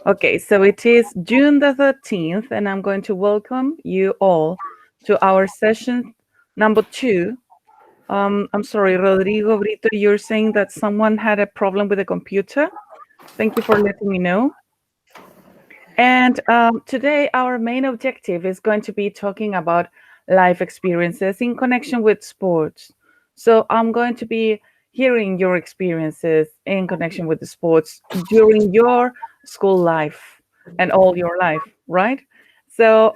Okay, so it is June the 13th, and I'm going to welcome you all to our session number 2. I'm sorry, Rodrigo Brito, you're saying that someone had a problem with the computer. Thank you for letting me know. And today, our main objective is going to be talking about life experiences in connection with sports. So I'm going to be hearing your experiences in connection with the sports during your school life and all your life, right? So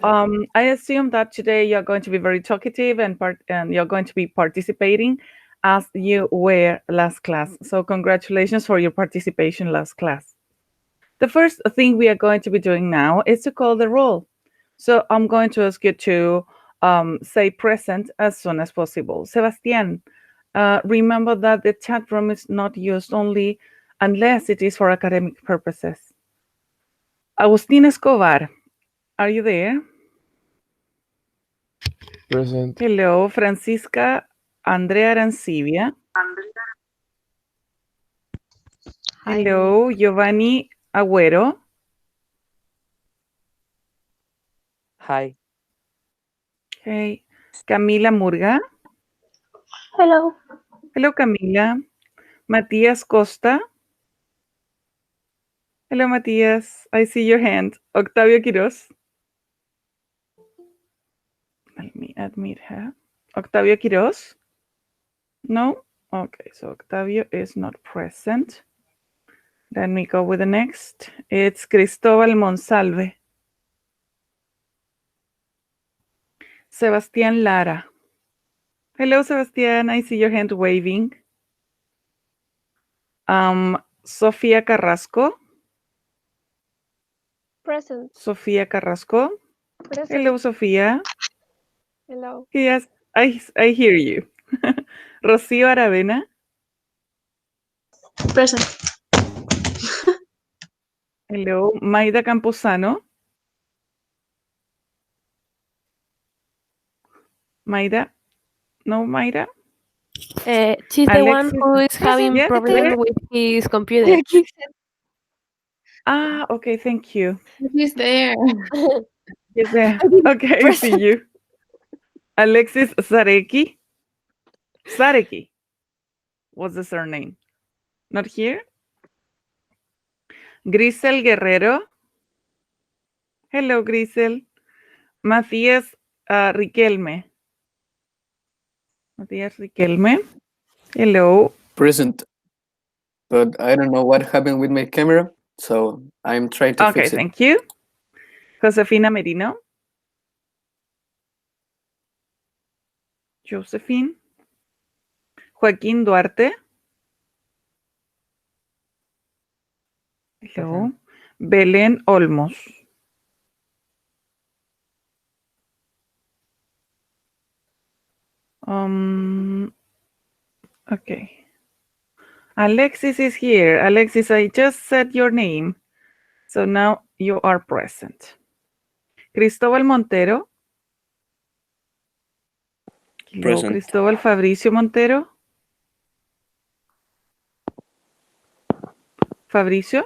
I assume that today you're going to be very talkative and you're going to be participating as you were last class. So congratulations for your participation last class. The first thing we are going to be doing now is to call the roll. So I'm going to ask you to say present as soon as possible. Sebastián, remember that the chat room is not used only unless it is for academic purposes. Agustín Escobar, are you there? Present. Hello, Francisca Andrea Arancibia. Hello, Giovanni Agüero. Hi. Okay, Camila Murga. Hello. Hello, Camila. Matías Costa. Hello, Matías. I see your hand. Octavio Quiroz. Let me admit her. Octavio Quiroz? No? Okay, so Octavio is not present. Let me go with the next. It's Cristóbal Monsalve. Sebastián Lara. Hello, Sebastián. I see your hand waving. Sofía Carrasco. Present. Sofía Carrasco. Present. Hello, Sofía. Hello. Yes, I hear you. Rocío Aravena. Present. Hello, Maida Camposano. Maida? No, Maida? She's the one who is having Yes, problems with his computer. Okay, thank you. He's there. Yes, there. Okay, I see you. Alexis Zareki. Zareki. What's the surname? Not here? Grisel Guerrero. Hello, Grisel. Matías Riquelme. Matías Riquelme. Hello. Present. But I don't know what happened with my camera, so I'm trying to Okay, fix it. thank you. Josefina Merino. Josephine. Joaquín Duarte. Hello. Belén Olmos. Okay. Alexis is here. Alexis, I just said your name. So now you are present. Cristóbal Montero. Hello, Present. Cristóbal Fabricio Montero. Fabricio.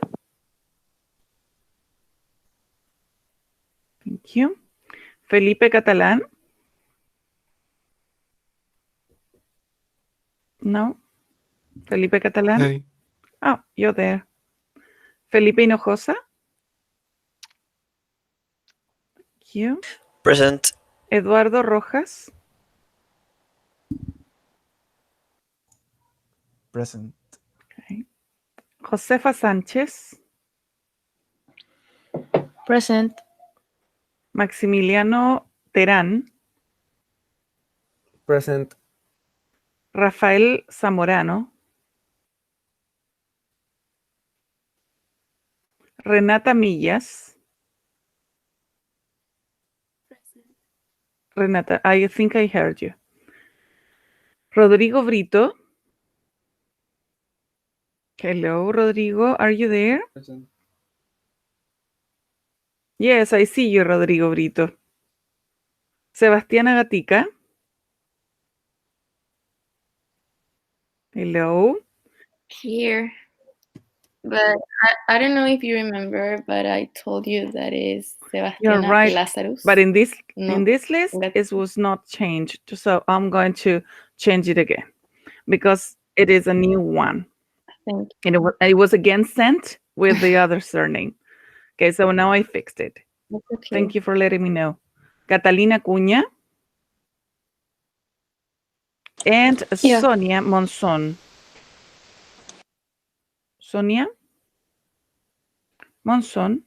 Thank you. Felipe Catalán. No. Felipe Catalán. Hey. Oh, you're there. Felipe Hinojosa. Thank you. Present. Eduardo Rojas. Present. Okay. Josefa Sánchez. Present. Maximiliano Terán. Present. Rafael Zamorano. Renata Millas. Renata, I think I heard you. Rodrigo Brito. Hello, Rodrigo. Are you there? Present. Yes, I see you, Rodrigo Brito. Sebastián Agatica. Hello. Here. But I don't know if you remember, but I told you that is You're Sebastiana right. Lazarus. But in this No, list, that- it was not changed. So I'm going to change it again because it is a new one. Thank And it was again sent with the other surname. Okay, so now I fixed it. you. That's okay. Thank you for letting me know. Catalina Cuña and Yeah. Sonia Monzon. Sonia Monzon.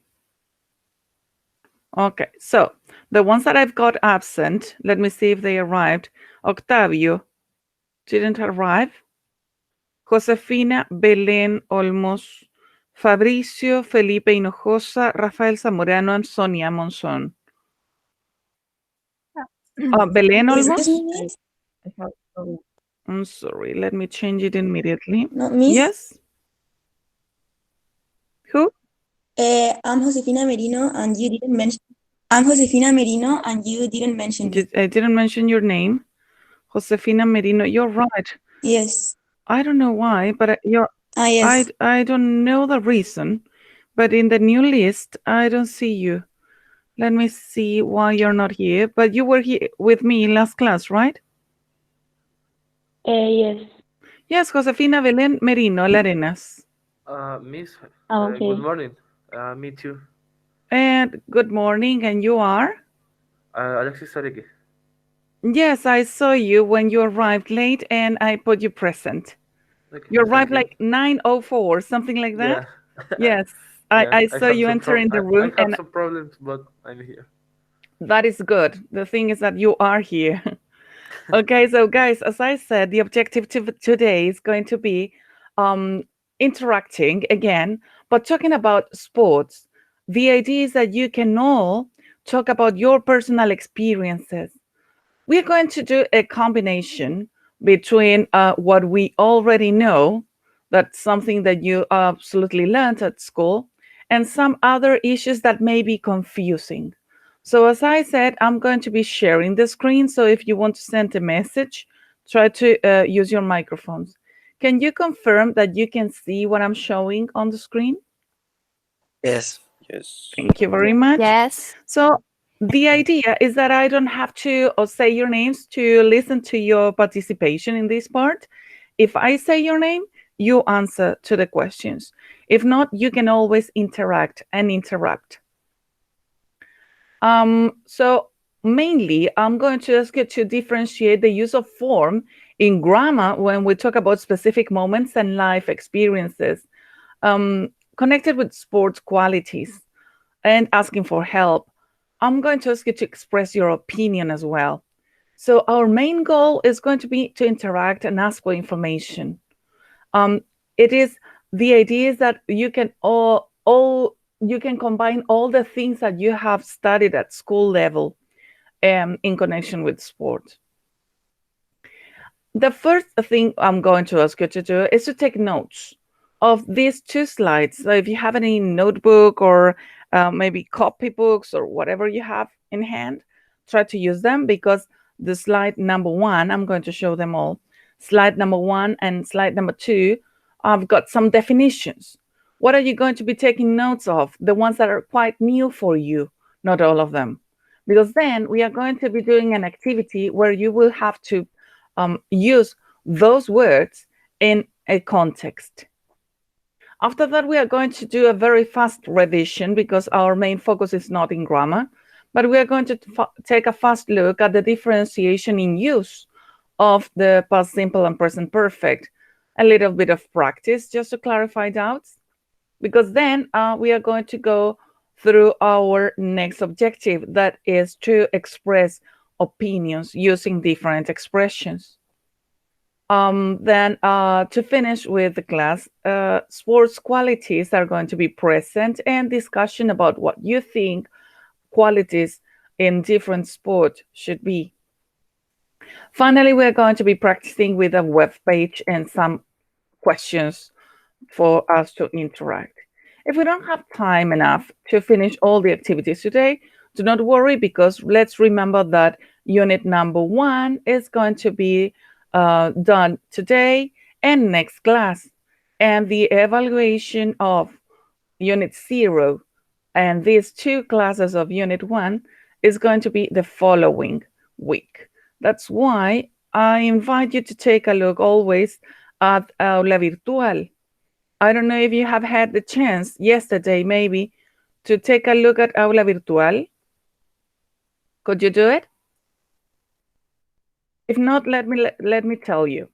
Okay, so the ones that I've got absent, let me see if they arrived. Octavio didn't arrive. Josefina Belén Olmos, Fabricio Felipe Hinojosa, Rafael Zamorano, and Sonia Monzon. Belén Olmos? I'm sorry, let me change it immediately. No, Miss, Yes? Who? I'm Josefina Merino, and you didn't mention. I'm Josefina Merino, and you didn't mention me. I didn't mention your name. Josefina Merino, you're right. Yes. I don't know why, but Yes. I don't know the reason, but in the new list, I don't see you. Let me see why you're not here. But you were here with me in last class, right? Yes. Yes, Josefina Belén Merino Larenas. Miss, Okay. good morning. Me too. And good morning, and you are? Alexis Areque. Yes, I saw you when you arrived late, and I put you present. Okay, You arrived thank like 9:04, something like that? Yeah. Yes, Yeah, I saw have you some enter in the room, I have and some problems, but I'm here. that is good. The thing is that you are here. Okay, so guys, as I said, the objective today is going to be interacting again, but talking about sports. The idea is that you can all talk about your personal experiences. We're going to do a combination between what we already know, that's something that you absolutely learned at school, and some other issues that may be confusing. So as I said, I'm going to be sharing the screen. So if you want to send a message, try to use your microphones. Can you confirm that you can see what I'm showing on the screen? Yes. Yes. Thank you very much. Yes. So the idea is that I don't have to say your names to listen to your participation in this part. If I say your name, you answer to the questions. If not, you can always interact and interrupt. So mainly, I'm going to ask you to differentiate the use of form in grammar when we talk about specific moments and life experiences connected with sports qualities and asking for help. I'm going to ask you to express your opinion as well. So our main goal is going to be to interact and ask for information. It is the idea is that you can you can combine all the things that you have studied at school level in connection with sport. The first thing I'm going to ask you to do is to take notes of these two slides. So if you have any notebook or maybe copybooks or whatever you have in hand, try to use them because the slide number 1, I'm going to show them all. Slide number 1 and slide number 2, I've got some definitions. What are you going to be taking notes of? The ones that are quite new for you, not all of them. Because then we are going to be doing an activity where you will have to use those words in a context. After that, we are going to do a very fast revision because our main focus is not in grammar, but we are going to take a fast look at the differentiation in use of the past simple and present perfect. A little bit of practice just to clarify doubts, because then we are going to go through our next objective, that is to express opinions using different expressions. Then to finish with the class, sports qualities are going to be present and discussion about what you think qualities in different sports should be. Finally, we're going to be practicing with a web page and some questions for us to interact. If we don't have time enough to finish all the activities today, do not worry, because let's remember that unit number 1 is going to be done today and next class. And the evaluation of Unit 0 and these 2 classes of Unit 1 is going to be the following week. That's why I invite you to take a look always at Aula Virtual. I don't know if you have had the chance yesterday maybe to take a look at Aula Virtual. Could you do it? If not, let me tell you.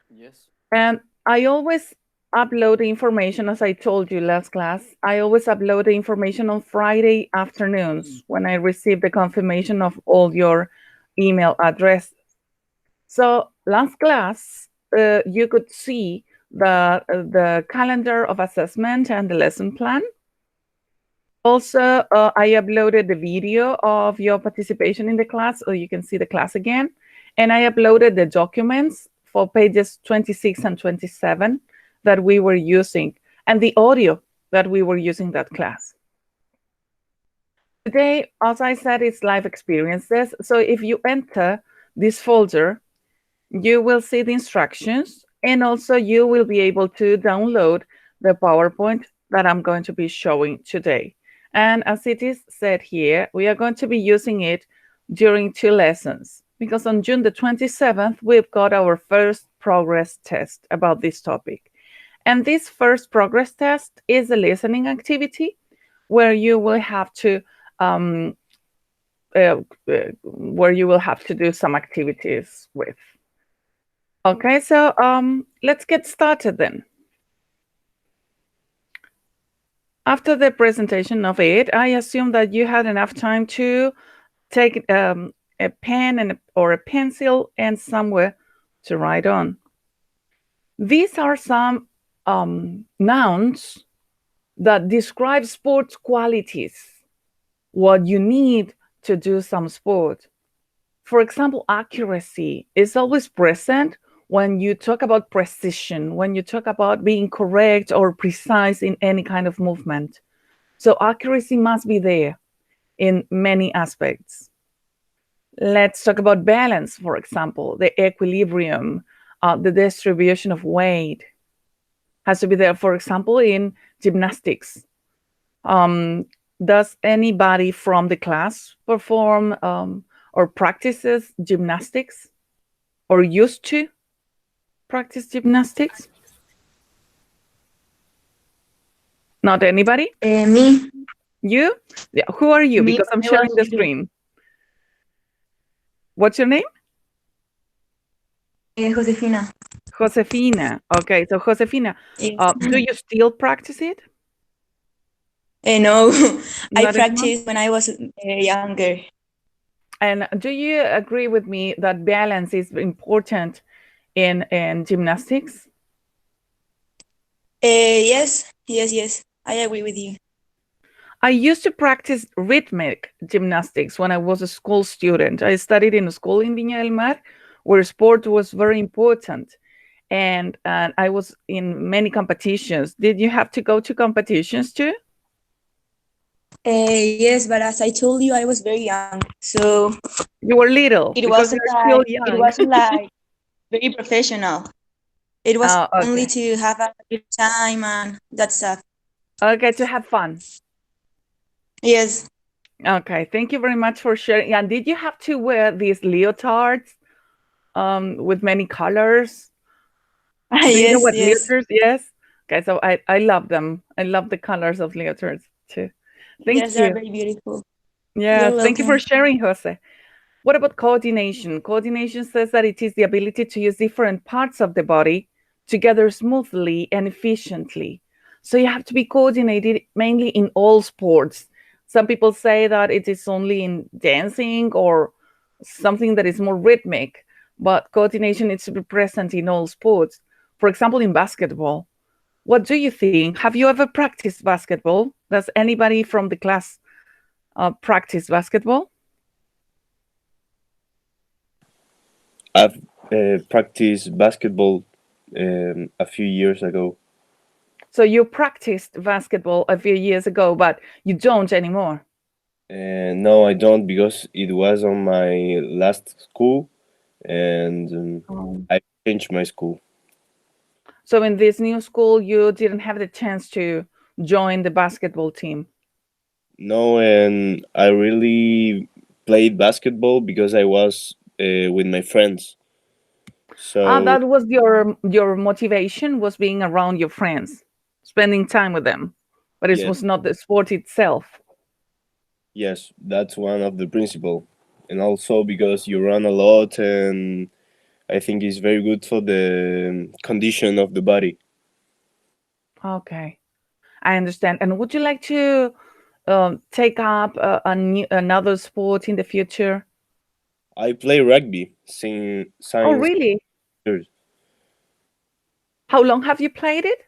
Yes. And I always upload the information, as I told you last class. I always upload the information on Friday afternoons when I receive the confirmation of all your email address. So last class, you could see the calendar of assessment and the lesson plan. Also, I uploaded the video of your participation in the class, so you can see the class again. And I uploaded the documents for pages 26 and 27 that we were using, and the audio that we were using that class. Today, as I said, it's live experiences. So if you enter this folder, you will see the instructions, and also you will be able to download the PowerPoint that I'm going to be showing today. And as it is said here, we are going to be using it during 2 lessons, because on June the 27th, we've got our first progress test about this topic. And this first progress test is a listening activity where you will have to do some activities with. Okay, so let's get started then. After the presentation of it, I assume that you had enough time to take a pen or a pencil and somewhere to write on. These are some nouns that describe sports qualities, what you need to do some sport. For example, accuracy is always present when you talk about precision, when you talk about being correct or precise in any kind of movement. So accuracy must be there in many aspects. Let's talk about balance, for example, the equilibrium, the distribution of weight has to be there. For example, in gymnastics, does anybody from the class perform or practices gymnastics or used to practice gymnastics? Not anybody? Me. You? Yeah. Who are you? Me, Because I'm I sharing the was- screen. What's your name? Josefina. Josefina. Okay, so Josefina, Yes. do you still practice it? No, I Not anymore? practiced when I was younger. And do you agree with me that balance is important in gymnastics? Yes. I agree with you. I used to practice rhythmic gymnastics when I was a school student. I studied in a school in Viña del Mar where sport was very important. And I was in many competitions. Did you have to go to competitions too? Yes, but as I told you, I was very young, so You were little it because wasn't you're still like young. it wasn't like very professional. It was Oh, okay. only to have a good time and that stuff. Okay, to have fun. Yes. Okay, thank you very much for sharing. And did you have to wear these leotards with many colors? Do you know what leotards? Yes. Okay, so I love them. I love the colors of leotards too. Thank Yes, you. they're very beautiful. Yeah, You're thank you for welcome. sharing, Jose. What about coordination? Coordination says that it is the ability to use different parts of the body together smoothly and efficiently. So you have to be coordinated mainly in all sports. Some people say that it is only in dancing or something that is more rhythmic, but coordination needs to be present in all sports. For example, in basketball, what do you think? Have you ever practiced basketball? Does anybody from the class practice basketball? I've practiced basketball a few years ago. So you practiced basketball a few years ago, but you don't anymore. No, I don't, because it was on my last school, and I changed my school. So in this new school, you didn't have the chance to join the basketball team. No, and I really played basketball because I was with my friends. So That was your motivation, was being around your friends, spending time with them, but it yes, was not the sport itself. yes, that's one of the principle, and also because you run a lot, and I think it's very good for the condition of the body. Okay, I understand. And would you like to take up another sport in the future? I play rugby since Oh, really? years, How long have you played it?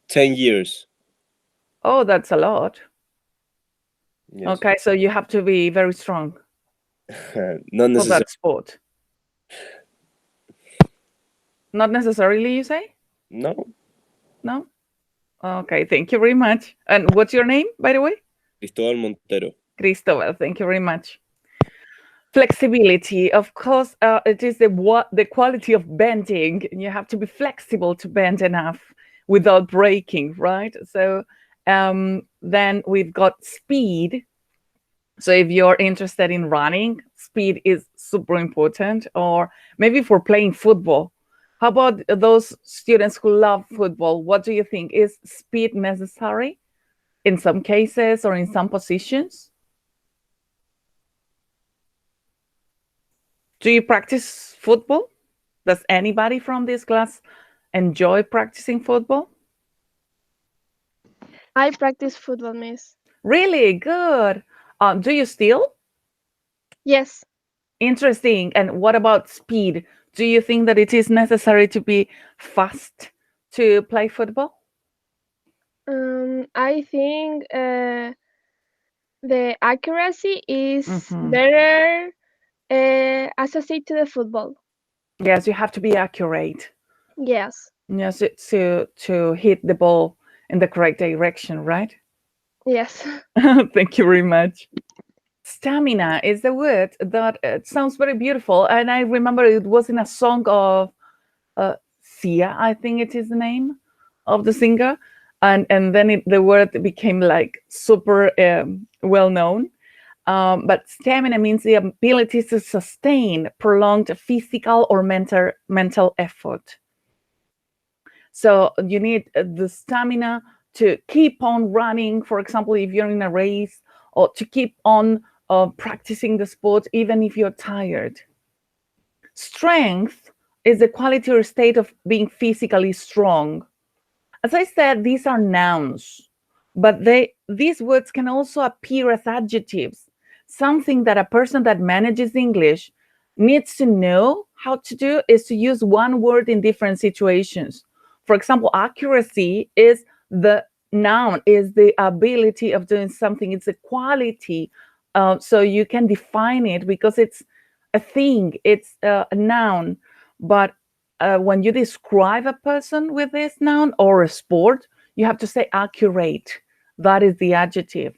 10 years. Oh, that's a lot. Yes. Okay, so you have to be very strong Not for necessarily. that sport. Not necessarily, you say? No, No? Okay, thank you very much. And what's your name, by the way? Cristóbal Montero. Cristobal, thank you very much. Flexibility, of course, it is the quality of bending. You have to be flexible to bend enough without breaking, right? So then we've got speed. So if you're interested in running, speed is super important. Or maybe for playing football. How about those students who love football? What do you think? Is speed necessary in some cases or in some positions? Do you practice football? Does anybody from this class enjoy practicing football? I practice football, miss. Really good. Do you still? Yes. Interesting. And what about speed? Do you think that it is necessary to be fast to play football? I think the accuracy is Mhm. better associated to the football. Yes, you have to be accurate. Yes. Yes, to hit the ball in the correct direction, right? Yes. Thank you very much. Stamina is the word that it sounds very beautiful, and I remember it was in a song of Sia, I think it is the name of the singer, and then the word became like super well known. But stamina means the ability to sustain prolonged physical or mental effort. So you need the stamina to keep on running, for example, if you're in a race, or to keep on practicing the sport, even if you're tired. Strength is the quality or state of being physically strong. As I said, these are nouns, but these words can also appear as adjectives, something that a person that manages English needs to know how to do is to use one word in different situations. For example, accuracy is the noun, is the ability of doing something, it's a quality. So you can define it because it's a thing, it's a noun. But when you describe a person with this noun or a sport, you have to say accurate. That is the adjective.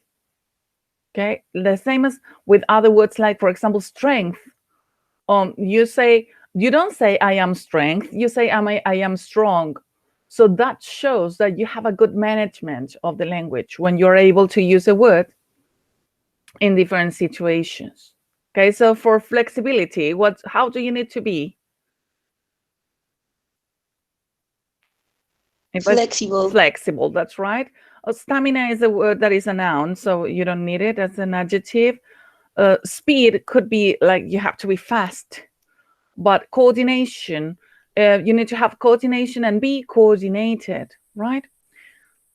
Okay, the same as with other words, like for example, strength. You don't say I am strength. You say I am strong. So that shows that you have a good management of the language when you're able to use a word in different situations. Okay, so for flexibility, how do you need to be? Flexible. Flexible, that's right. Stamina is a word that is a noun, so you don't need it as an adjective. Speed could be like you have to be fast, but coordination, you need to have coordination and be coordinated, right?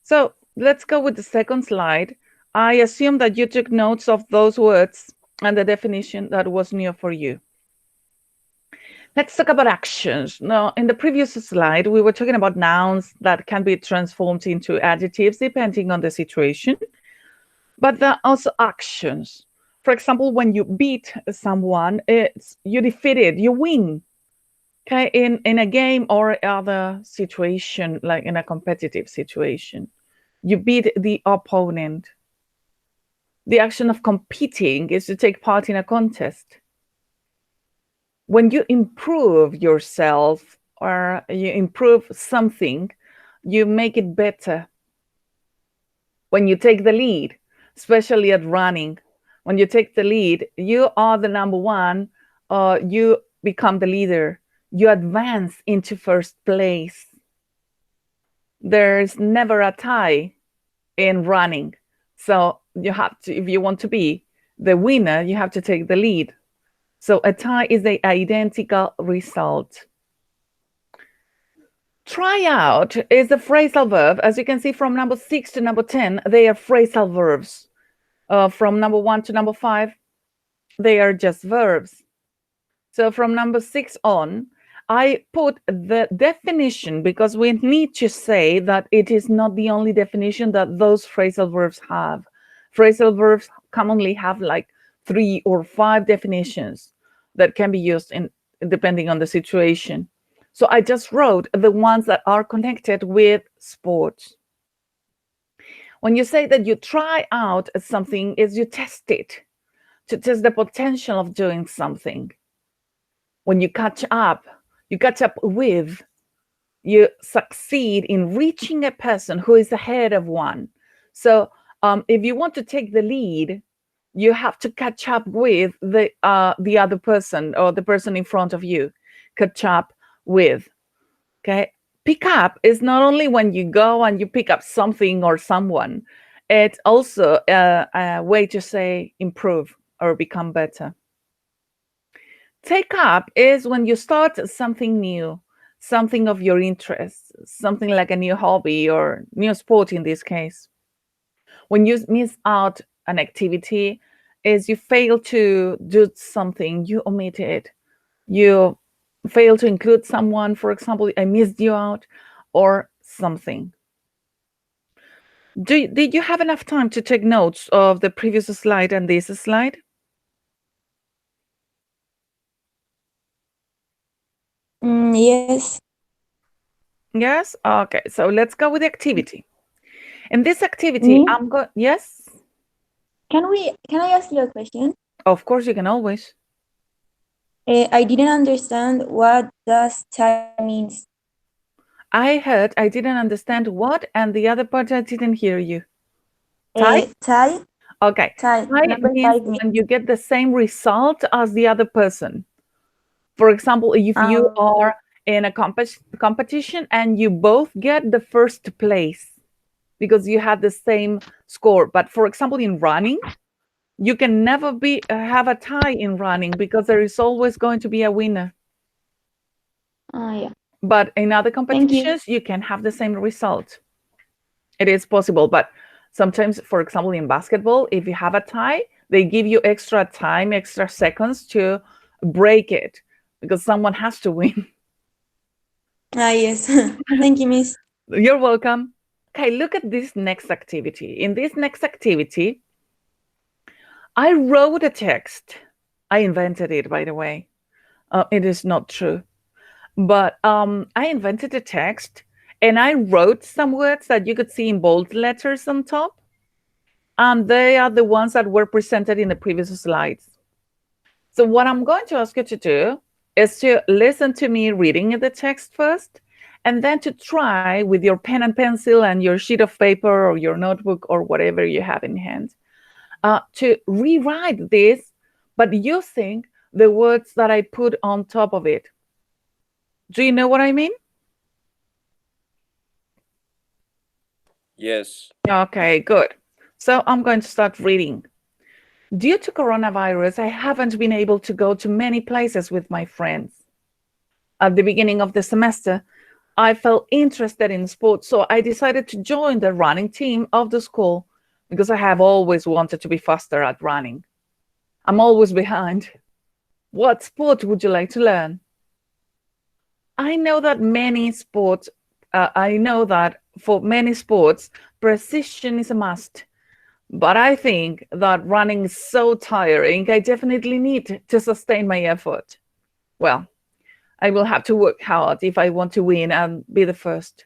So let's go with the second slide. I assume that you took notes of those words and the definition that was new for you. Let's talk about actions. Now, in the previous slide, we were talking about nouns that can be transformed into adjectives depending on the situation, but there are also actions. For example, when you beat someone, you defeat it, you win. Okay, in a game or other situation, like in a competitive situation, you beat the opponent. The action of competing is to take part in a contest. When you improve yourself or you improve something, you make it better. When you take the lead, especially at running, when you take the lead, you are the number one, you become the leader, you advance into first place. There's never a tie in running. So you have to, if you want to be the winner, you have to take the lead. So a tie is the identical result. Try out is a phrasal verb. As you can see, from number 6 to number 10, they are phrasal verbs. From number 1 to number 5, they are just verbs. So from number 6 on, I put the definition because we need to say that it is not the only definition that those phrasal verbs have. Phrasal verbs commonly have like 3 or 5 definitions that can be used in depending on the situation. So I just wrote the ones that are connected with sports. When you say that you try out something, is you test it to test the potential of doing something. When you catch up with, you succeed in reaching a person who is ahead of one. So if you want to take the lead, you have to catch up with the other person or the person in front of you. Catch up with. Okay. Pick up is not only when you go and you pick up something or someone. It's also a way to say improve or become better. Take up is when you start something new, something of your interest, something like a new hobby or new sport in this case. When you miss out an activity, is you fail to do something, you omit it. You fail to include someone, for example, I missed you out or something. Did you have enough time to take notes of the previous slide and this slide? Yes. Yes? Okay, so let's go with the activity. In this activity, I'm going, yes? Can I ask you a question? Of course, you can always. I didn't understand what does tie means. I didn't understand what, and the other part I didn't hear you. Tie? Tie? Okay. Tie. Tie Number means 5 means. when you get the same result as the other person. For example, if you are in a competition and you both get the first place because you had the same score. But for example, in running, you can never have a tie in running because there is always going to be a winner. Yeah. But in other competitions, you can have the same result. It is possible, but sometimes, for example, in basketball, if you have a tie, they give you extra time, extra seconds to break it because someone has to win. Yes. Thank you, Miss. You're welcome. Okay, look at this next activity. In this next activity, I wrote a text. I invented it, by the way. It is not true. But I invented a text and I wrote some words that you could see in bold letters on top. And they are the ones that were presented in the previous slides. So what I'm going to ask you to do is to listen to me reading the text first, and then to try with your pen and pencil and your sheet of paper or your notebook or whatever you have in hand to rewrite this, but using the words that I put on top of it. Do you know what I mean? Yes. Okay, good. So I'm going to start reading. Due to coronavirus, I haven't been able to go to many places with my friends. At the beginning of the semester, I felt interested in sports, so I decided to join the running team of the school because I have always wanted to be faster at running. I'm always behind. What sport would you like to learn? I know that for many sports, precision is a must. But I think that running is so tiring, I definitely need to sustain my effort. Well, I will have to work hard if I want to win and be the first.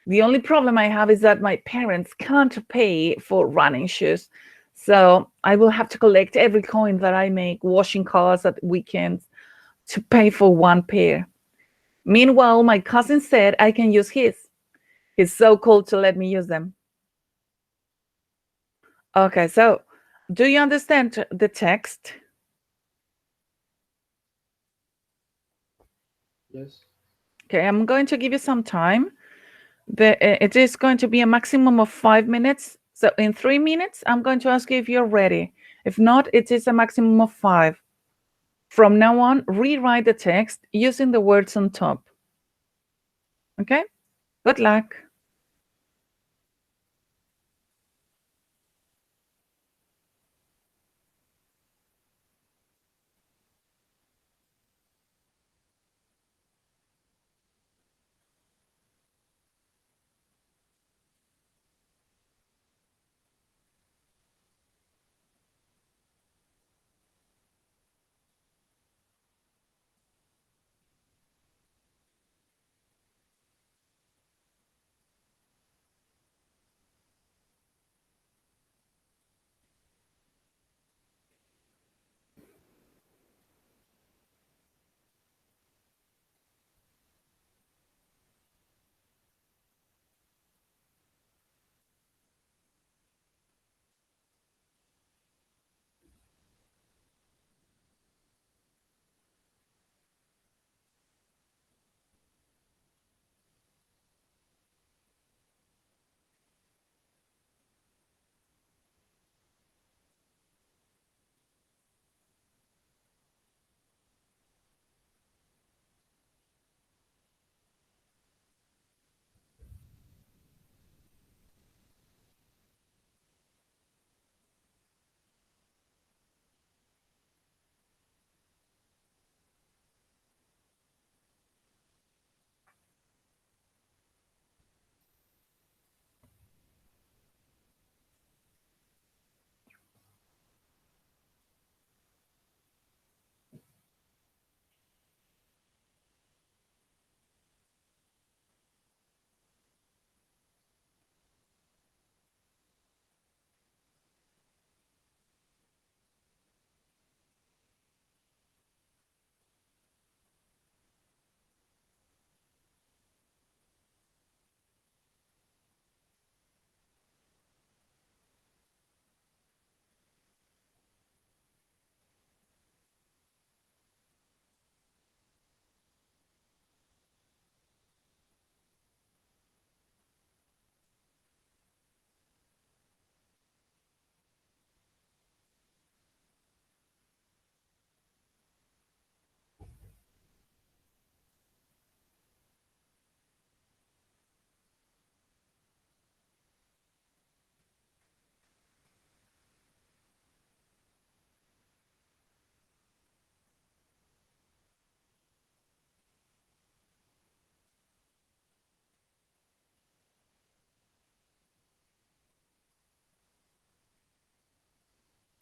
The only problem I have is that my parents can't pay for running shoes. So I will have to collect every coin that I make washing cars at weekends to pay for one pair. Meanwhile, my cousin said I can use his. He's so cool to let me use them. Okay, so do you understand the text? Yes. Okay, I'm going to give you some time. It is going to be a maximum of 5 minutes. So in 3 minutes, I'm going to ask you if you're ready. If not, it is a maximum of 5. From now on, rewrite the text using the words on top. Okay? Good luck.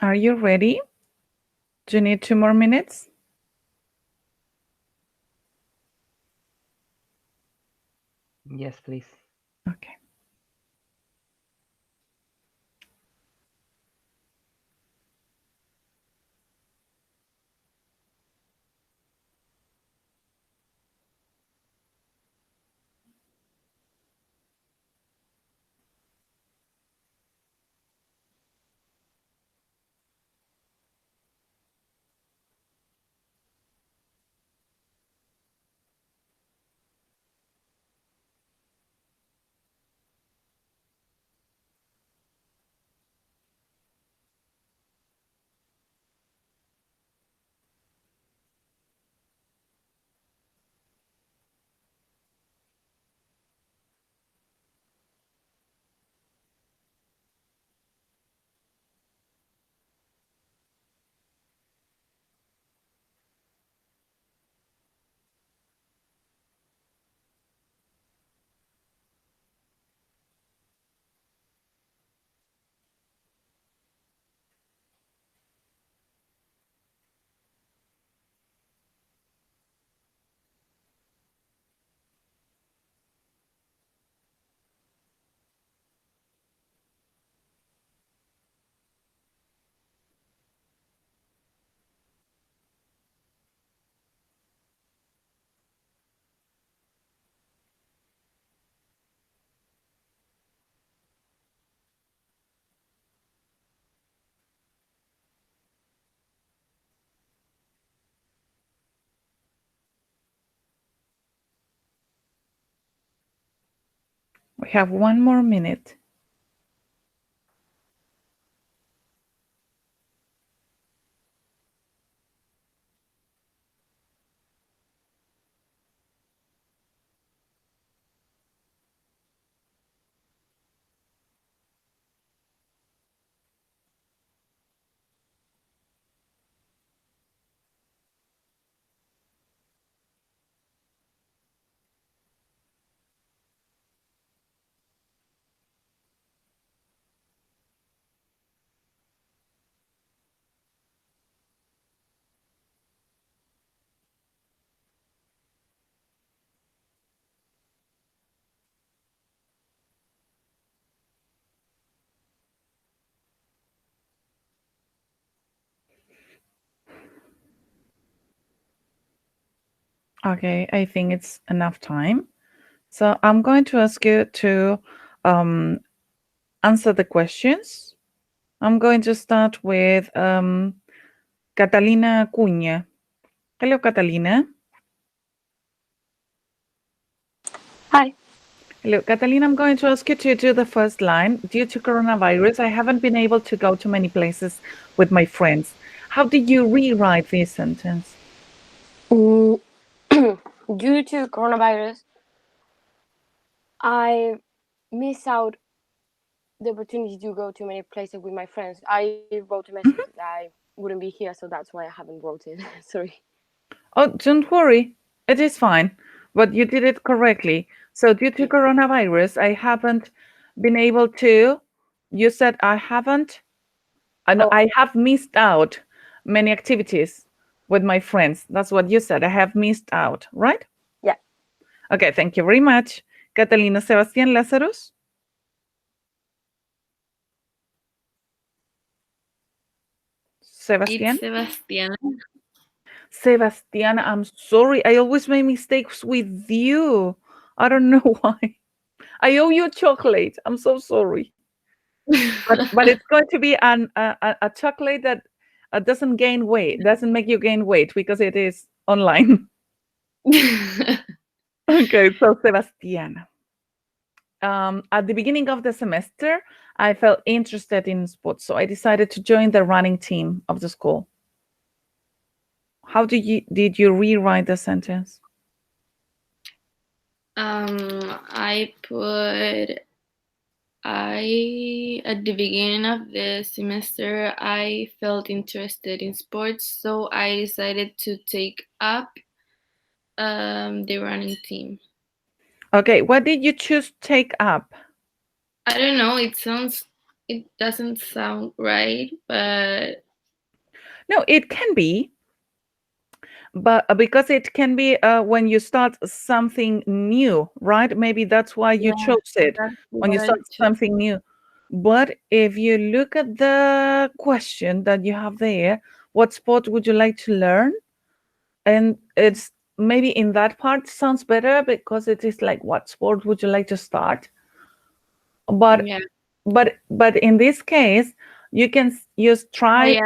Are you ready? Do you need 2 more minutes? Yes, please. Okay. We have 1 more minute. Okay, I think it's enough time. So I'm going to ask you to answer the questions. I'm going to start with Catalina Cunha. Hello, Catalina. Hi. Hello, Catalina. I'm going to ask you to do the first line. Due to coronavirus, I haven't been able to go to many places with my friends. How did you rewrite this sentence? Due to coronavirus, I miss out the opportunity to go to many places with my friends. I wrote a message that I wouldn't be here, so that's why I haven't wrote it. Sorry. Oh, don't worry. It is fine. But you did it correctly. So due to coronavirus, I haven't been able to. You said I haven't. I have missed out many activities with my friends. That's what you said. I have missed out, right? Yeah. Okay, thank you very much. Catalina Sebastián Lazarus. Sebastián? It's Sebastián. Sebastián, I'm sorry. I always make mistakes with you. I don't know why. I owe you chocolate. I'm so sorry. But it's going to be a chocolate that doesn't gain weight, doesn't make you gain weight because it is online. Okay, so Sebastián. At the beginning of the semester, I felt interested in sports, so I decided to join the running team of the school. How did you rewrite the sentence? I put at the beginning of the semester, I felt interested in sports, so I decided to take up the running team. Okay, what did you choose take up? I don't know. It doesn't sound right, but No, it can be. But because it can be when you start something new, right? Maybe that's why you chose it, when you start something new. But if you look at the question that you have there, what sport would you like to learn? And it's maybe in that part sounds better because it is like, what sport would you like to start? But but in this case, you can use try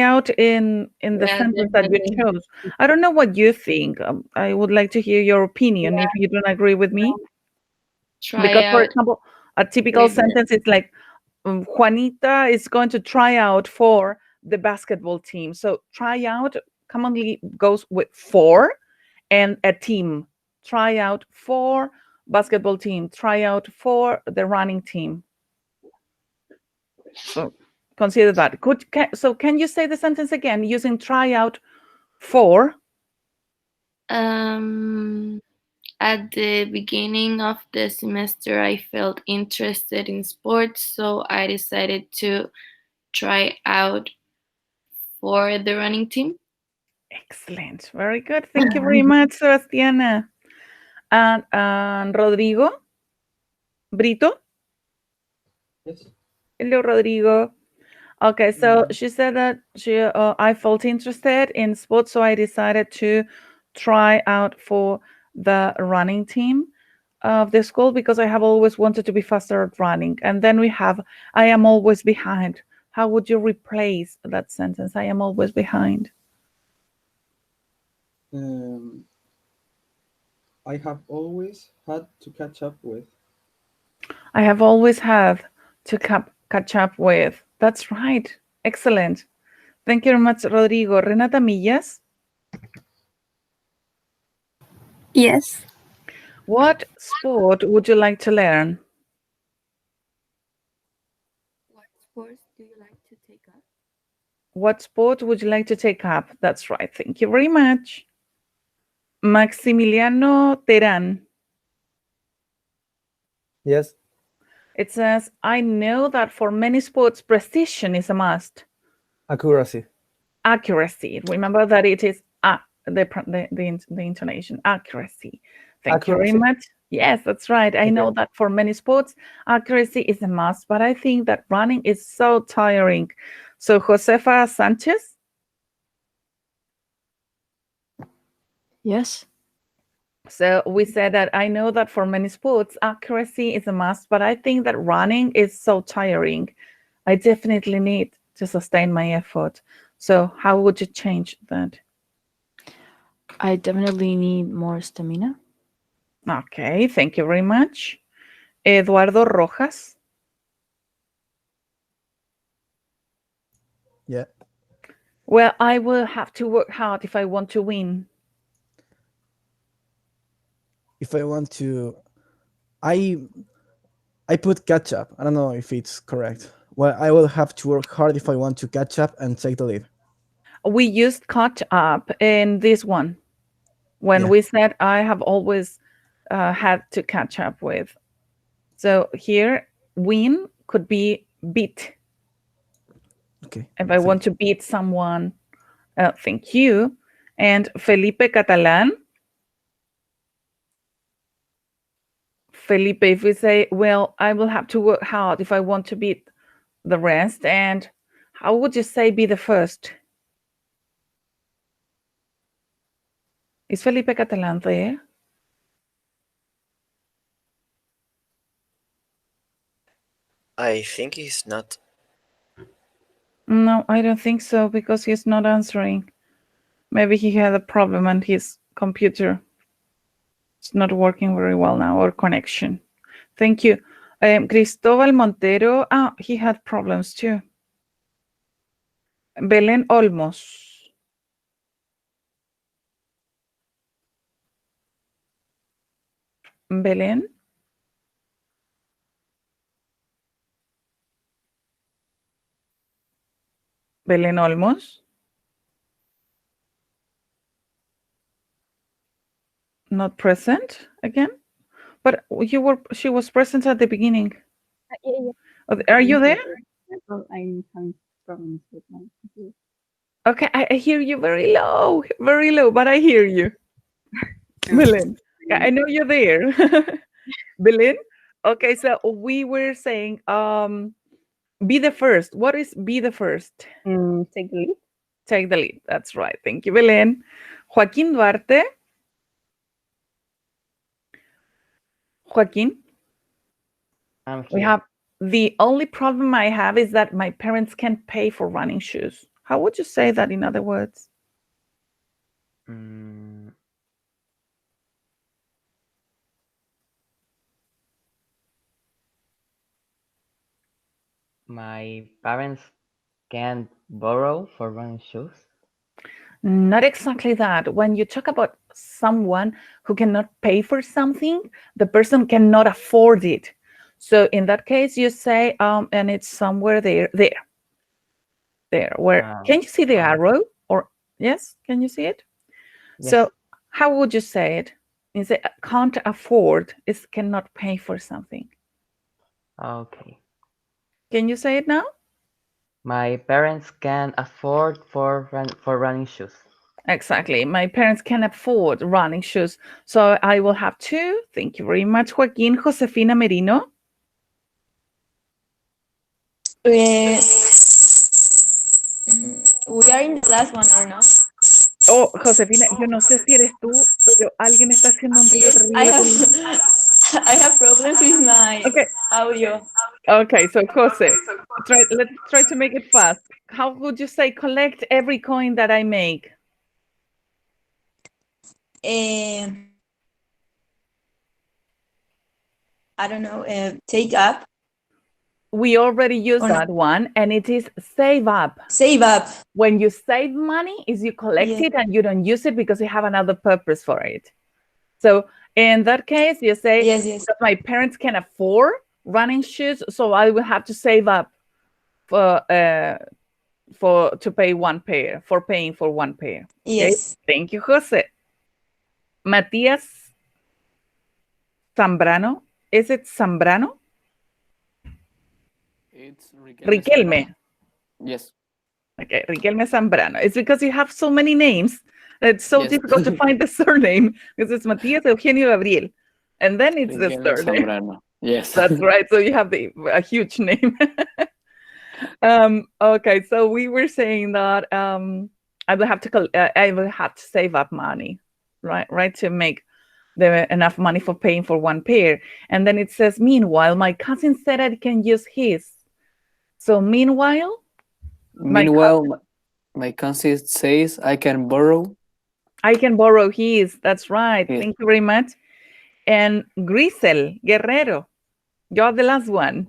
out in the sentence that you chose. I don't know what you think. I would like to hear your opinion if you don't agree with me. Because, for example, a typical sentence is like, Juanita is going to try out for the basketball team. So try out commonly goes with for and a team. Try out for basketball team. Try out for the running team. So consider that. So can you say the sentence again using try out for? At the beginning of the semester, I felt interested in sports, so I decided to try out for the running team. Excellent. Very good. Thank you very much, Sebastiana. And Rodrigo? Brito? Yes. Hello, Rodrigo. Okay, so she said that I felt interested in sports, so I decided to try out for the running team of the school because I have always wanted to be faster at running. And then we have, I am always behind. How would you replace that sentence? I am always behind. I have always had to catch up with. I have always had to catch up with. That's right. Excellent. Thank you very much, Rodrigo. Renata Millas, Yes. what sport would you like to learn? What sports do you like to take up? What sport would you like to take up? That's right. Thank you very much. Maximiliano Terán. Yes. It says, I know that for many sports, precision is a must. Accuracy. Accuracy. Remember that it is the intonation. Accuracy. Thank you very Accuracy. much. Yes, that's right. I know Okay. that for many sports, accuracy is a must, but I think that running is so tiring. So, Josefa Sanchez, Yes. so we said that I know that for many sports, accuracy is a must, but I think that running is so tiring. I definitely need to sustain my effort. So, how would you change that? I definitely need more stamina. Okay, thank you very much. Eduardo Rojas. Yeah. Well, I will have to work hard if I want to win. If I want to, I put catch up. I don't know if it's correct. Well, I will have to work hard if I want to catch up and take the lead. We used catch up in this one when Yeah. we said I have always had to catch up with. So here, win could be beat. Okay. If I want to beat someone, thank you. And Felipe Catalan. Felipe, if we say, well, I will have to work hard if I want to beat the rest. And how would you say be the first? Is Felipe Catalan there? I think he's not. No, I don't think so, because he's not answering. Maybe he had a problem and his computer is not working very well now, or connection. Thank you. Cristobal Montero, he had problems too. Belén Olmos. Belén. Belén Olmos. Not present again? But she was present at the beginning. Are you there? I'm having problems with my computer. Okay, I hear you very low, but I hear you. Belén, I know you're there. Belén? Okay, so we were saying, be the first. What is be the first? Take the lead. Take the lead. That's right. Thank you, Belén. Joaquín Duarte. Joaquín? We have the only problem I have is that my parents can't pay for running shoes. How would you say that in other words? My parents can't borrow for running shoes. Not exactly that. When you talk about someone who cannot pay for something, the person cannot afford it. So in that case, you say, and it's somewhere there. Where can you see the arrow? Or yes, can you see it? Yes. So how would you say it? You say can't afford is cannot pay for something. Okay. Can you say it now? My parents can afford for running shoes. Exactly. My parents can afford running shoes. So I will have two. Thank you very much, Joaquín. Josefina Merino. We are in the last one or not? Oh, Josefina, yo no sé si eres tú, pero alguien está haciendo un ruido terrible. I have problems with my audio. Okay, so Jose, let's try to make it fast. How would you say collect every coin that I make? I don't know, take up. We already used Or no. that one, and it is save up. Save up. When you save money, is you collect Yes. it and you don't use it because you have another purpose for it. So in that case, you say, Yes, yes. that my parents can afford running shoes, so I will have to save up to pay one pair, for paying for one pair. Okay? Yes. Thank you, Jose. Matías Zambrano. Is it Zambrano? It's Riquelme. Yes. Okay, Riquelme Zambrano. It's because you have so many names that it's so Yes. difficult to find the surname, because it's Matías Eugenio Gabriel. And then it's the Riquelme surname. Zambrano. Yes. That's right. So you have a huge name. Okay, so we were saying that I will have to save up money, right, to make enough money for paying for one pair. And then it says, meanwhile, my cousin said I can use his. So meanwhile, my cousin says I can borrow. I can borrow his. That's right. Yes. Thank you very much. And Grisel Guerrero, you're the last one.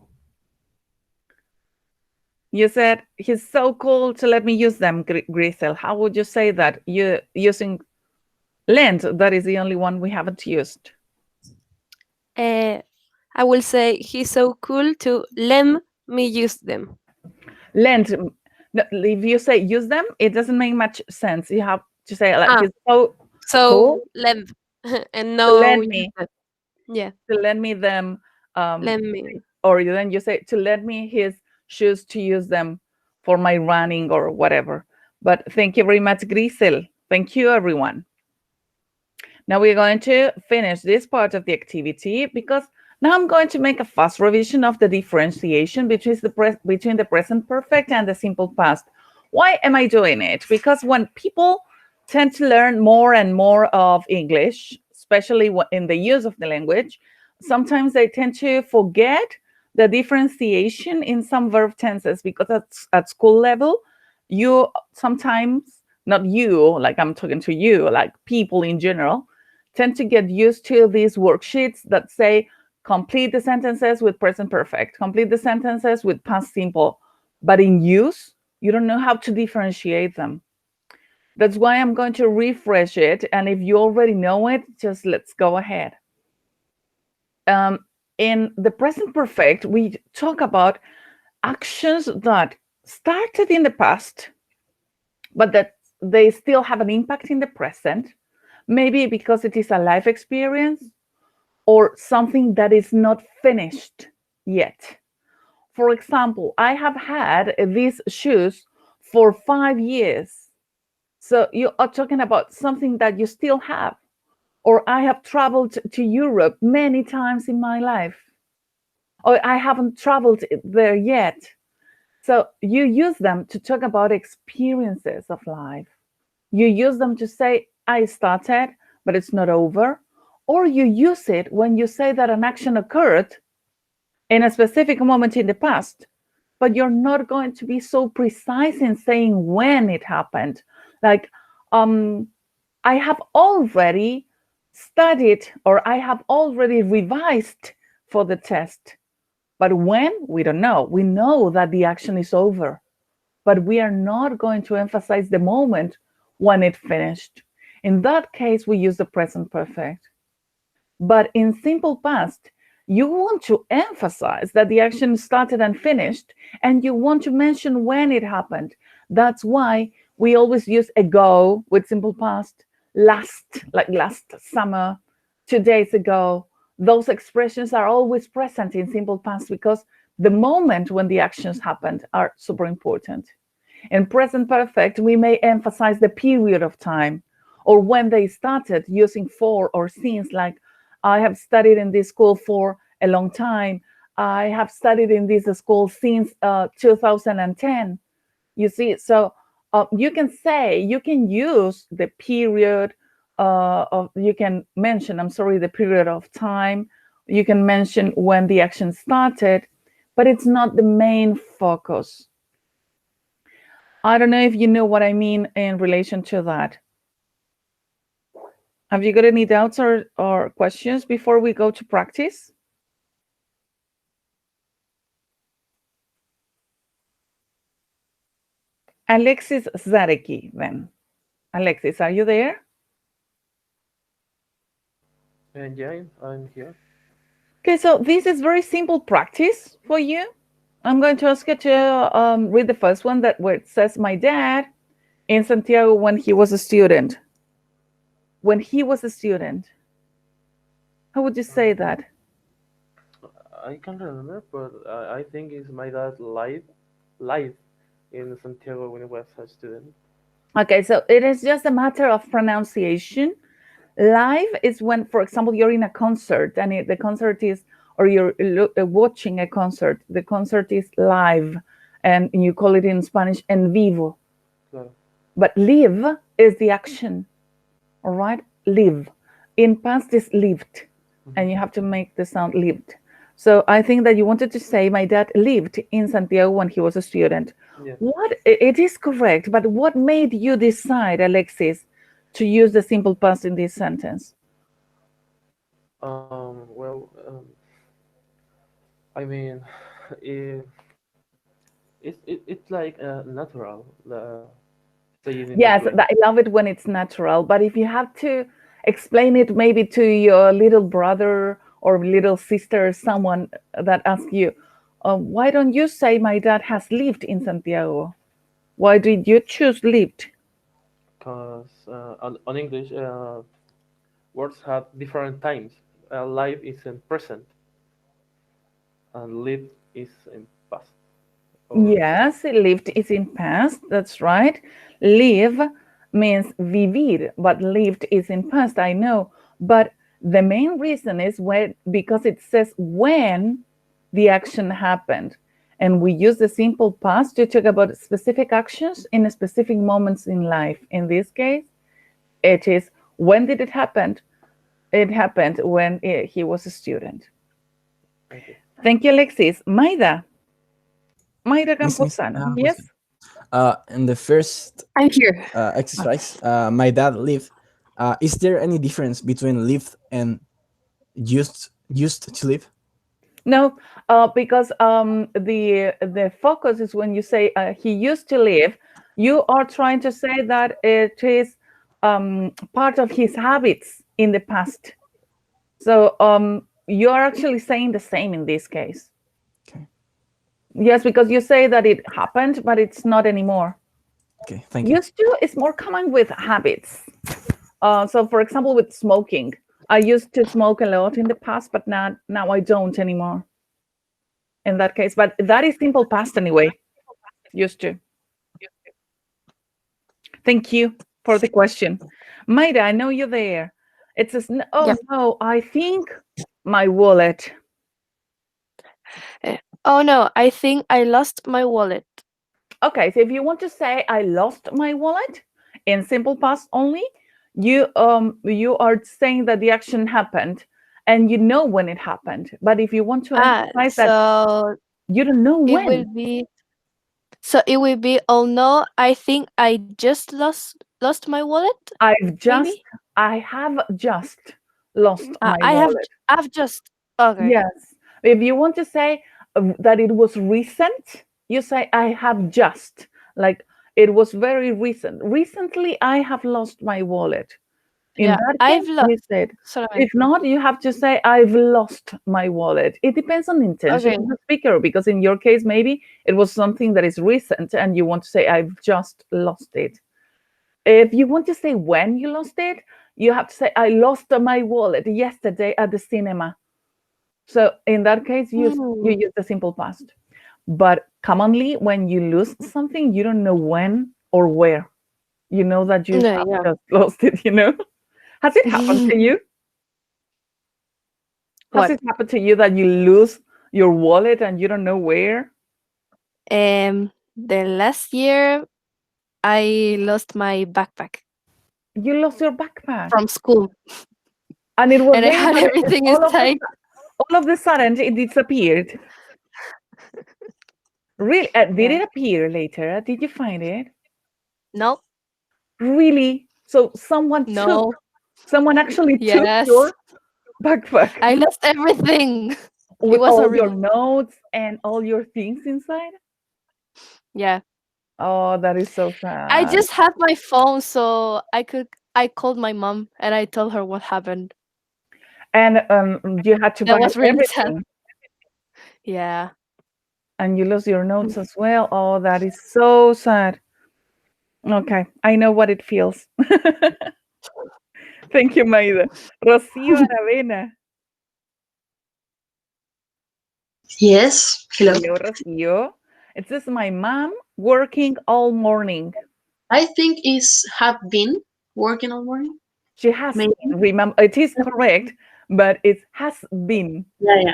You said he's so cool to let me use them, Grisel. How would you say that? You're using lend. That is the only one we haven't used. I will say he's so cool to let me use them. Lend. No, if you say use them, it doesn't make much sense. You have to say like he's so cool. Lend and To no. lend me. Yeah. To lend me them. Lend me. Or then you say to lend me his shoes to use them for my running or whatever. But thank you very much, Grisel. Thank you, everyone. Now we're going to finish this part of the activity because now I'm going to make a fast revision of the differentiation between the present perfect and the simple past. Why am I doing it? Because when people tend to learn more and more of English, especially in the use of the language, sometimes they tend to forget the differentiation in some verb tenses, because at school level, you sometimes, not you, like I'm talking to you, like people in general, tend to get used to these worksheets that say, complete the sentences with present perfect, complete the sentences with past simple. But in use, you don't know how to differentiate them. That's why I'm going to refresh it. And if you already know it, just let's go ahead. In the present perfect, we talk about actions that started in the past, but that they still have an impact in the present, maybe because it is a life experience or something that is not finished yet. For example, I have had these shoes for 5 years. So you are talking about something that you still have. Or I have traveled to Europe many times in my life. Or I haven't traveled there yet. So you use them to talk about experiences of life. You use them to say, I started, but it's not over. Or you use it when you say that an action occurred in a specific moment in the past, but you're not going to be so precise in saying when it happened. Like, I have already studied, or I have already revised for the test. But when? We don't know. We know that the action is over, but we are not going to emphasize the moment when it finished. In that case, we use the present perfect. But in simple past, you want to emphasize that the action started and finished, and you want to mention when it happened. That's why we always use ago with simple past, last, like last summer, 2 days ago. Those expressions are always present in simple past because the moment when the actions happened are super important. In present perfect, we may emphasize the period of time or when they started, using for or since, like, I have studied in this school for a long time. I have studied in this school since 2010. You see, so you can say, you can use the period you can mention, the period of time. You can mention when the action started, but it's not the main focus. I don't know if you know what I mean in relation to that. Have you got any doubts or questions before we go to practice? Alexis Zareki, then. Alexis, are you there? And yeah, I'm here. Okay, so this is very simple practice for you. I'm going to ask you to read the first one where it says, my dad in Santiago when he was a student. When he was a student. How would you say that? I can't remember, but I think it's my dad live in Santiago when he was a student. Okay, so it is just a matter of pronunciation. Live is when, for example, you're in a concert and the concert is, or you're watching a concert. The concert is live, and you call it in Spanish en vivo. Claro. But live is the action, all right? Live. In past is lived, and you have to make the sound lived. So I think that you wanted to say, my dad lived in Santiago when he was a student. Yeah. It is correct, but what made you decide, Alexis, to use the simple past in this sentence? Well, I mean, it's like natural. Saying it Yes, that way. I love it when it's natural, but if you have to explain it maybe to your little brother or little sister, someone that asks you, why don't you say my dad has lived in Santiago? Why did you choose lived? Because on English, words have different times. Live is in present, and live is in past. Yes, lived is in past, that's right. Live means vivir, but lived is in past, I know. But the main reason is because it says when the action happened. And we use the simple past to talk about specific actions in specific moments in life. In this case, it is when did it happen? It happened when he was a student. Thank you, Alexis. Maida Camposano. Yes? In the first I'm here. exercise, my dad lived. Is there any difference between lived and used to live? No, because the focus is when you say he used to live, you are trying to say that it is part of his habits in the past. So you are actually saying the same in this case. Okay. Yes, because you say that it happened, but it's not anymore. Okay, thank you. Used to is more common with habits. So for example, with smoking. I used to smoke a lot in the past, but now I don't anymore. In that case, but that is simple past anyway. Used to. Thank you for the question. Maida, I know you're there. It says, oh no, I think my wallet. Oh no, I think I lost my wallet. Okay, so if you want to say I lost my wallet in simple past only, you are saying that the action happened and you know when it happened. But if you want to emphasize that you don't know when, it will be oh no, I think I just lost my wallet. I have just lost my wallet. I've just okay. Yes. If you want to say that it was recent, you say I have just, like it was very recent. Recently, I have lost my wallet. In that case, you said. If not, you have to say I've lost my wallet. It depends on the intention of the speaker, because in your case, maybe it was something that is recent and you want to say I've just lost it. If you want to say when you lost it, you have to say I lost my wallet yesterday at the cinema. So in that case, you use the simple past. But commonly, when you lose something, you don't know when or where. You know that you have just lost it, you know? Has it happened to you? Has it happened to you that you lose your wallet and you don't know where? The last year, I lost my backpack. You lost your backpack? From school. And it was and I had everything inside. All of a sudden, it disappeared. Really? Did it appear later? Did you find it? No. Really? So someone actually took your backpack. I lost everything. With all your notes and all your things inside? Yeah. Oh, that is so sad. I just had my phone, so I called my mom and I told her what happened. And you had to That buy was really sad. everything, Yeah. and you lost your notes as well. Oh, that is so sad. Okay, I know what it feels. Thank you, Maida. Rocío Aravena. Yes. Hello. Hello, Rocío. It says my mom working all morning. I think it's have been working all morning. She has Maybe. been. Remember, it is correct, but it has been. Yeah.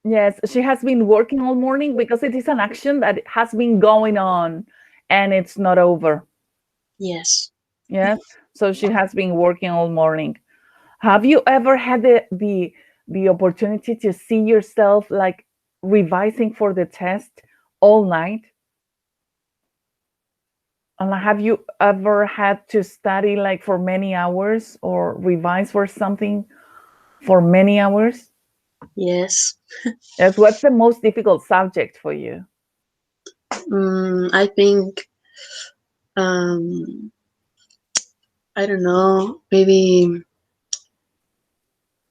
Yes, she has been working all morning because it is an action that has been going on and it's not over. Yes. Yes. So she has been working all morning. Have you ever had the opportunity to see yourself like revising for the test all night? And have you ever had to study like for many hours or revise for something for many hours? Yes. Yes. What's the most difficult subject for you? I think I don't know, maybe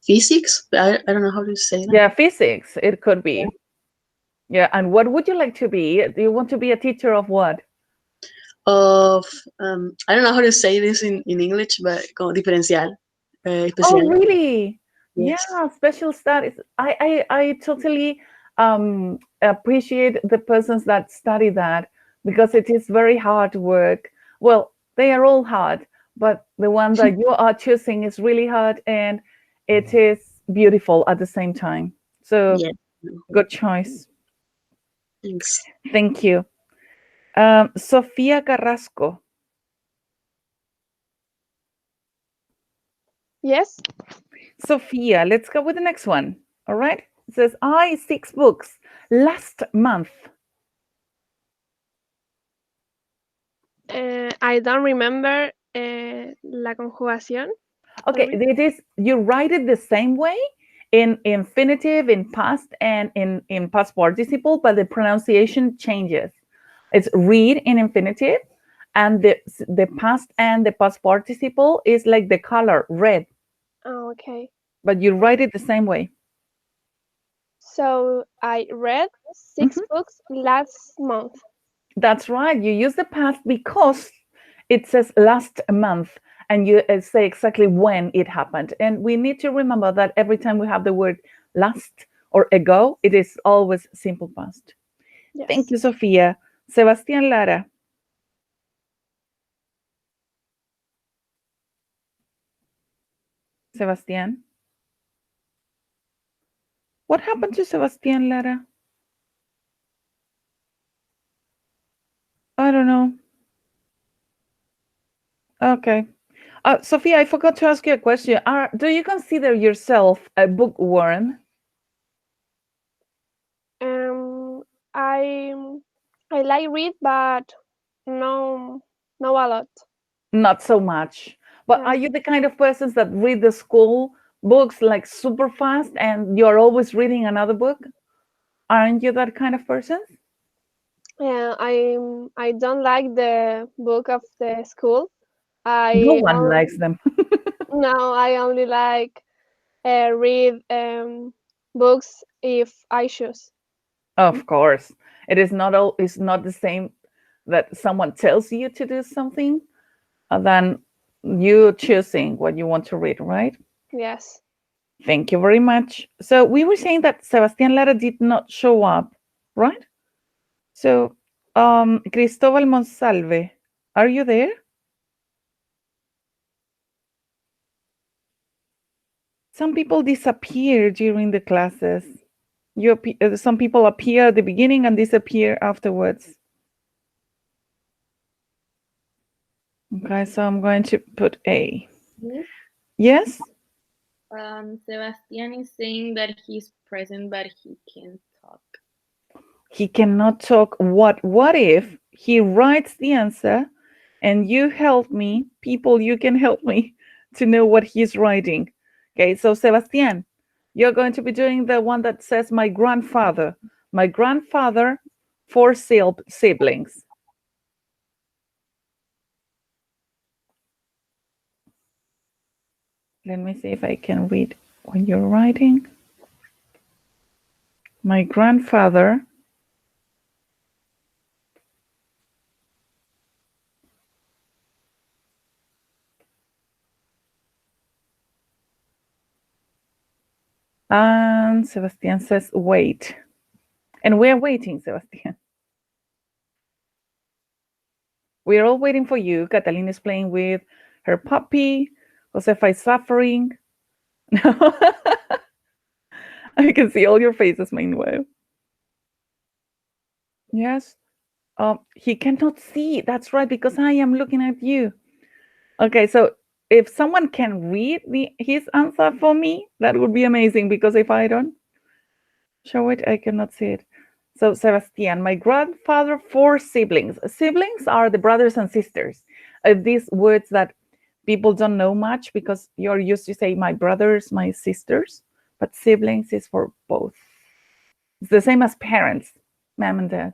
physics. I don't know how to say that. Yeah, physics. It could be. Yeah. And what would you like to be? Do you want to be a teacher of what? Of I don't know how to say this in English, but como diferencial. Oh, Especial. really? Yes. Yeah, special studies. I totally appreciate the persons that study that because it is very hard work. Well, they are all hard, but the one that you are choosing is really hard and it is beautiful at the same time. So Yeah. good choice. Thanks. Thank you. Sofía Carrasco. Yes. Sophia, let's go with the next one. All right. It says, I 6 books last month. I don't remember la conjugación. Okay, it is, you write it the same way in infinitive, in past, and in past participle, but the pronunciation changes. It's read in infinitive, and the past and the past participle is like the color, red. Oh, okay. But you write it the same way. So I read 6 books last month. That's right. You use the past because it says last month, and you say exactly when it happened. And we need to remember that every time we have the word last or ago, it is always simple past. Yes. Thank you, Sofia. Sebastián Lara. Sebastián. What happened to Sebastián Lara? I don't know. Okay. Sophia, I forgot to ask you a question. Do you consider yourself a bookworm? I like read, but no a lot. Not so much. But are you the kind of persons that read the school books like super fast and you're always reading another book? Aren't you that kind of person? Yeah, I don't like the book of the school. No one likes them. No, I only like read books if I choose. Of course. It is not it's not the same that someone tells you to do something than you choosing what you want to read, right? Yes. Thank you very much. So we were saying that Sebastián Lara did not show up, right? So Cristóbal Monsalve, are you there? Some people disappear during the classes. Some people appear at the beginning and disappear afterwards. Okay, so I'm going to put A. Yes? Sebastian is saying that he's present, but he can't talk. He cannot talk. What if he writes the answer and you help me, people, you can help me to know what he's writing. Okay, so Sebastian, you're going to be doing the one that says my grandfather. My grandfather, 4 siblings. Let me see if I can read what you're writing. My grandfather and Sebastian says, wait. And we're waiting, Sebastian. We're all waiting for you. Catalina is playing with her puppy. Josefa is suffering. I can see all your faces meanwhile. Yes. He cannot see. That's right, because I am looking at you. Okay, so if someone can read his answer for me, that would be amazing, because if I don't show it, I cannot see it. So Sebastian, my grandfather, 4 siblings. Siblings are the brothers and sisters. These words that people don't know much because you're used to say my brothers, my sisters, but siblings is for both. It's the same as parents, mom and dad.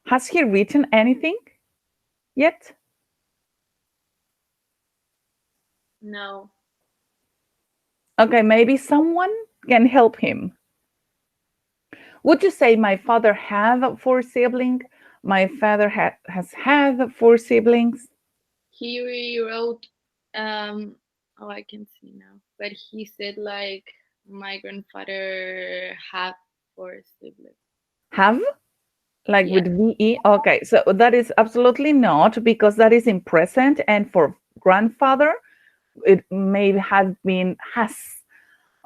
Has he written anything yet? No. Okay, maybe someone can help him. Would you say my father have 4 siblings? My father has had 4 siblings. He wrote, oh, I can see now, but he said like my grandfather had 4 siblings. Have? Like Yeah. with VE? Okay, so that is absolutely not, because that is in present, and for grandfather, it may have been has.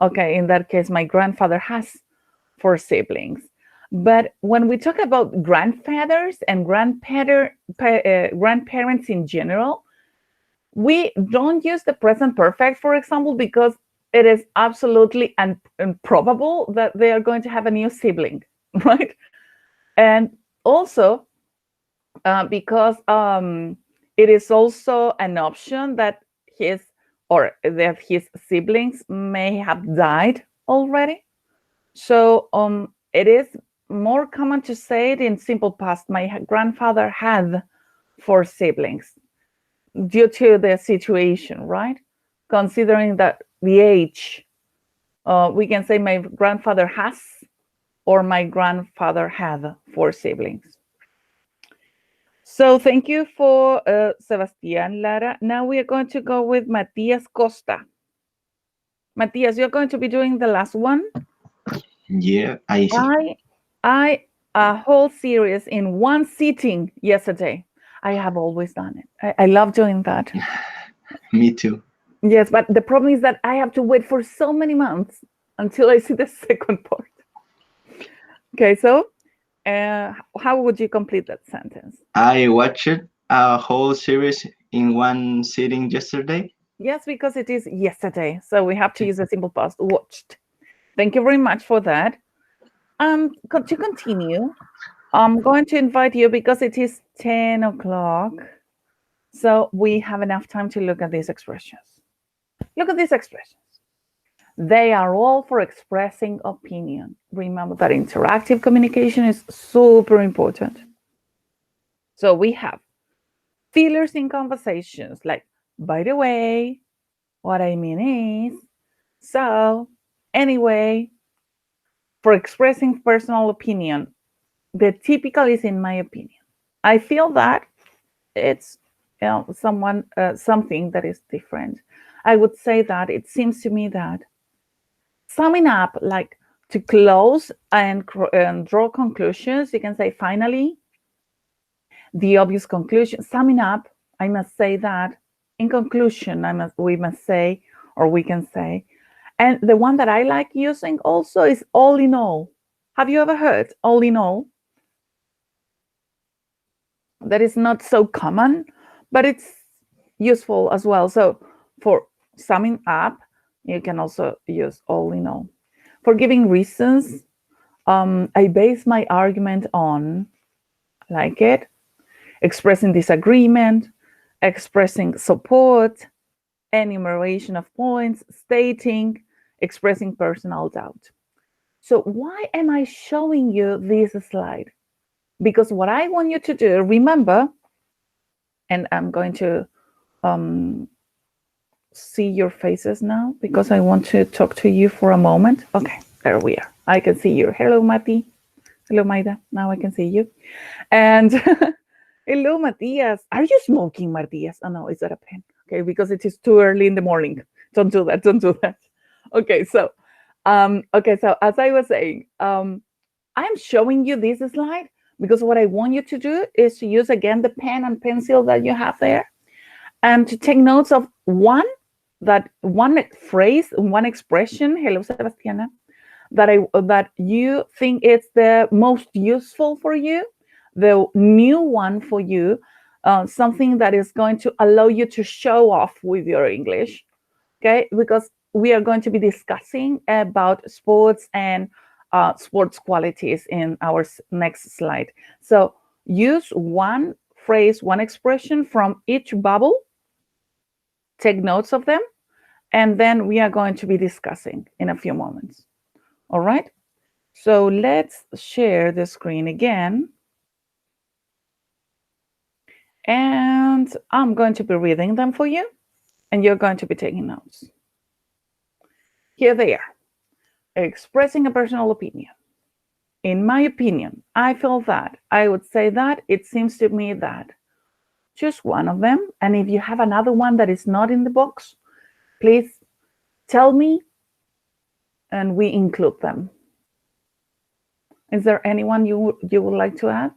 Okay, in that case, my grandfather has 4 siblings. But when we talk about grandfathers and grandparents in general, we don't use the present perfect, for example, because it is absolutely improbable that they are going to have a new sibling, right? And also because it is also an option that his siblings may have died already. So it is more common to say it in simple past. My grandfather had 4 siblings due to the situation, right? Considering that the age, we can say my grandfather has, or my grandfather had 4 siblings. So thank you for Sebastian, Lara. Now we are going to go with Matias Costa. Matias, you're going to be doing the last one. Yeah, I see. I a whole series in one sitting yesterday. I have always done it. I love doing that. Me too. Yes, but the problem is that I have to wait for so many months until I see the second part. Okay, so how would you complete that sentence? I watched a whole series in one sitting yesterday. Yes, because it is yesterday. So we have to use a simple past, watched. Thank you very much for that. To continue, I'm going to invite you because it is 10 o'clock. So we have enough time to look at these expressions. Look at these expressions. They are all for expressing opinion. Remember that interactive communication is super important. So we have fillers in conversations like, by the way, what I mean is, so, anyway, for expressing personal opinion, the typical is in my opinion. I feel that it's something that is different. I would say that it seems to me that summing up, like to close and draw conclusions, you can say finally, the obvious conclusion. Summing up, I must say that in conclusion, we must say, or we can say. And the one that I like using also is all in all. Have you ever heard all in all? That is not so common, but it's useful as well. So for summing up, you can also use all in all. For giving reasons, I base my argument on, like it, expressing disagreement, expressing support, enumeration of points, stating, expressing personal doubt. So why am I showing you this slide? Because what I want you to do, remember, and I'm going to see your faces now because I want to talk to you for a moment. Okay, there we are. I can see you. Hello, Mati. Hello, Maida. Now I can see you. And hello, Matias. Are you smoking, Matias? Oh, no, is that a pen? Okay, because it is too early in the morning. Don't do that. Don't do that. Okay, so as I was saying, I'm showing you this slide because what I want you to do is to use again the pen and pencil that you have there and to take notes of one phrase, one expression, hello, Sebastiana, that you think it's the most useful for you, the new one for you, something that is going to allow you to show off with your English, okay? Because we are going to be discussing about sports and sports qualities in our next slide. So use one phrase, one expression from each bubble, take notes of them, and then we are going to be discussing in a few moments. All right, so let's share the screen again. And I'm going to be reading them for you, and you're going to be taking notes. Here they are. Expressing a personal opinion. In my opinion, I feel that, I would say that, it seems to me that. Choose one of them, and if you have another one that is not in the box, please tell me, and we include them. Is there anyone you would like to add?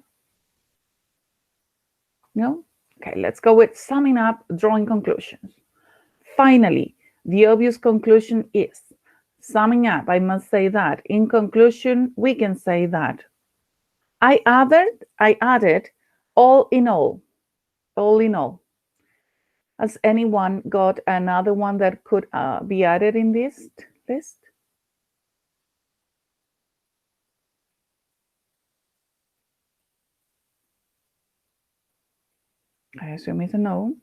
No? Okay, let's go with summing up, drawing conclusions. Finally, the obvious conclusion is, summing up, I must say that. In conclusion, we can say that. I added all in all. All in all. Has anyone got another one that could be added in this list? I assume it's a no.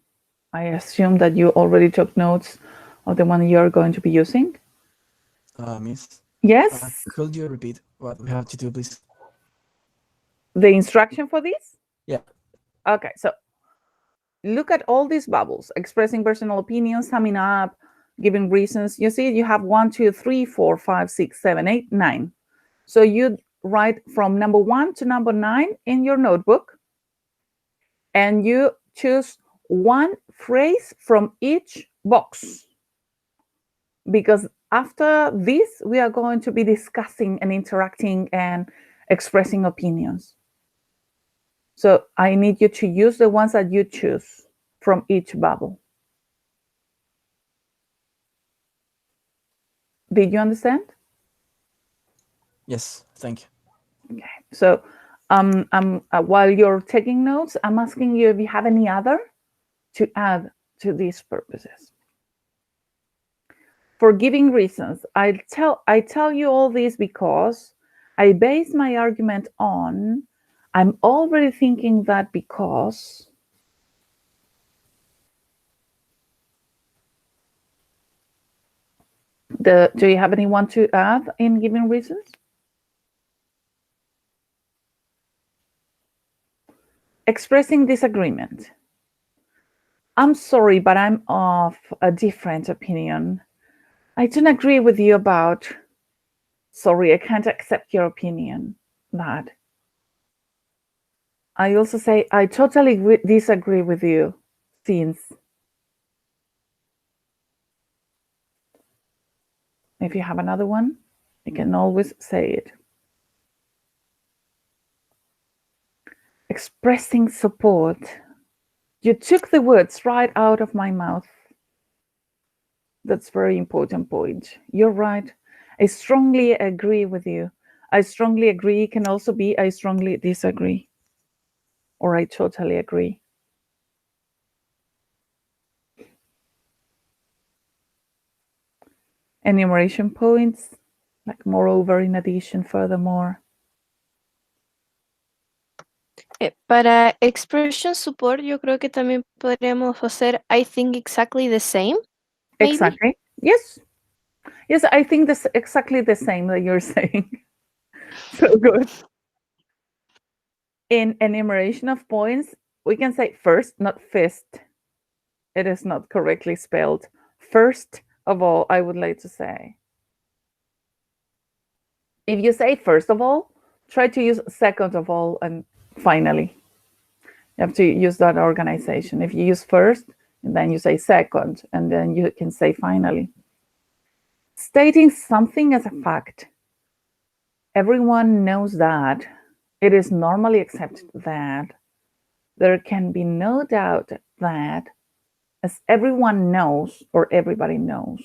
I assume that you already took notes of the one you're going to be using. Miss? Yes? Could you repeat what we have to do, please? The instruction for this? Yeah. Okay, so look at all these bubbles, expressing personal opinions, summing up, giving reasons. You see, you have 1, 2, 3, 4, 5, 6, 7, 8, 9. So you write from number 1 to number 9 in your notebook, and you choose one phrase from each box. Because after this, we are going to be discussing and interacting and expressing opinions. So I need you to use the ones that you choose from each bubble. Did you understand? Yes, thank you. Okay, so while you're taking notes, I'm asking you if you have any other to add to these purposes. For giving reasons, I tell you all this because I base my argument on, I'm already thinking that because do you have anyone to add in giving reasons? Expressing disagreement. I'm sorry, but I'm of a different opinion. I don't agree with you about, sorry, I can't accept your opinion. That. I also say, I totally disagree with you, since. If you have another one, you can always say it. Expressing support. You took the words right out of my mouth. That's a very important point. You're right. I strongly agree with you. I strongly agree can also be I strongly disagree. Or I totally agree. Enumeration points, like moreover, in addition, furthermore. Para expression support, yo creo que también podríamos hacer I think exactly the same. Maybe? Exactly. Yes. Yes, I think that's exactly the same that you're saying. So good. In enumeration of points, we can say first, not fist. It is not correctly spelled. first of all, I would like to say. If you say first of all, try to use second of all and finally. You have to use that organization. If you use first, and then you say second, and then you can say finally. Stating something as a fact. Everyone knows that. It is normally accepted that. There can be no doubt that, as everyone knows, or everybody knows,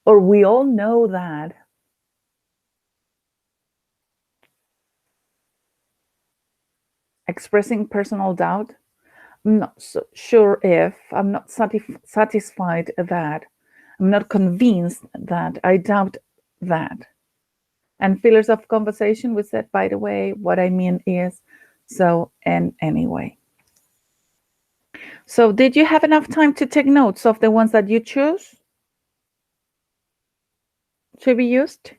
or we all know that. Expressing personal doubt. I'm not so sure if, I'm not satisfied that, I'm not convinced that, I doubt that. And fillers of conversation, we said, by the way, what I mean is, so, and anyway. So did you have enough time to take notes of the ones that you choose to be used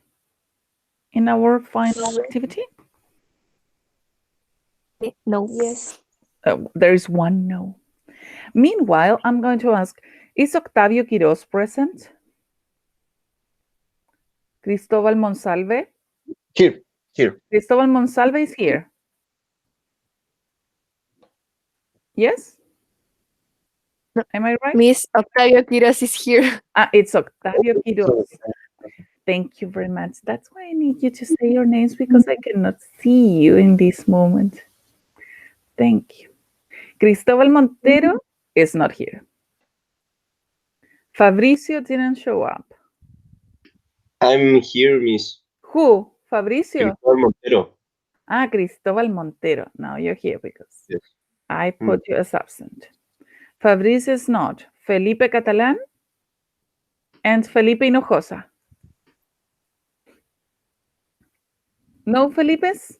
in our final activity? No. Yes. There is one no. Meanwhile, I'm going to ask, is Octavio Quiroz present? Cristobal Monsalve? Here. Cristobal Monsalve is here. Yes? Am I right? Miss Octavio Quiroz is here. It's Octavio Quiroz. Thank you very much. That's why I need you to say your names, because I cannot see you in this moment. Thank you. Cristobal Montero is not here. Fabricio didn't show up. I'm here, Miss. Who? Fabricio? Cristobal Montero. Cristobal Montero. Now you're here because Yes. I put you as absent. Fabricio is not. Felipe Catalan and Felipe Hinojosa. No Felipes?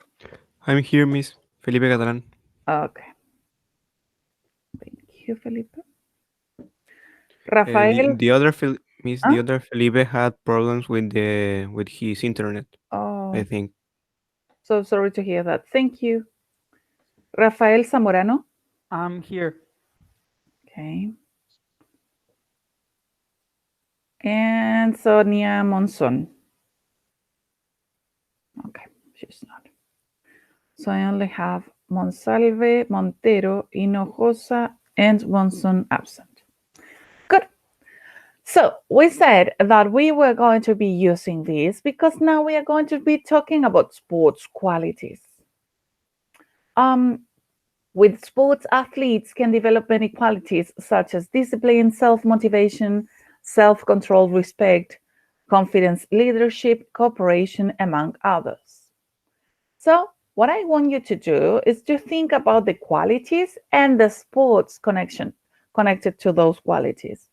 I'm here, Miss Felipe Catalan. Okay. Thank you, Felipe. Rafael. The other Felipe had problems with his internet. Oh, I think. so sorry to hear that. Thank you. Rafael Zamorano. I'm here. Okay. And Sonia Monson. Okay, she's not. So I only have Monsalve, Montero, Hinojosa, and Monson absent. Good. So we said that we were going to be using this because now we are going to be talking about sports qualities. With sports, athletes can develop many qualities such as discipline, self-motivation, self-control, respect, confidence, leadership, cooperation, among others. So what I want you to do is to think about the qualities and the sports connected to those qualities.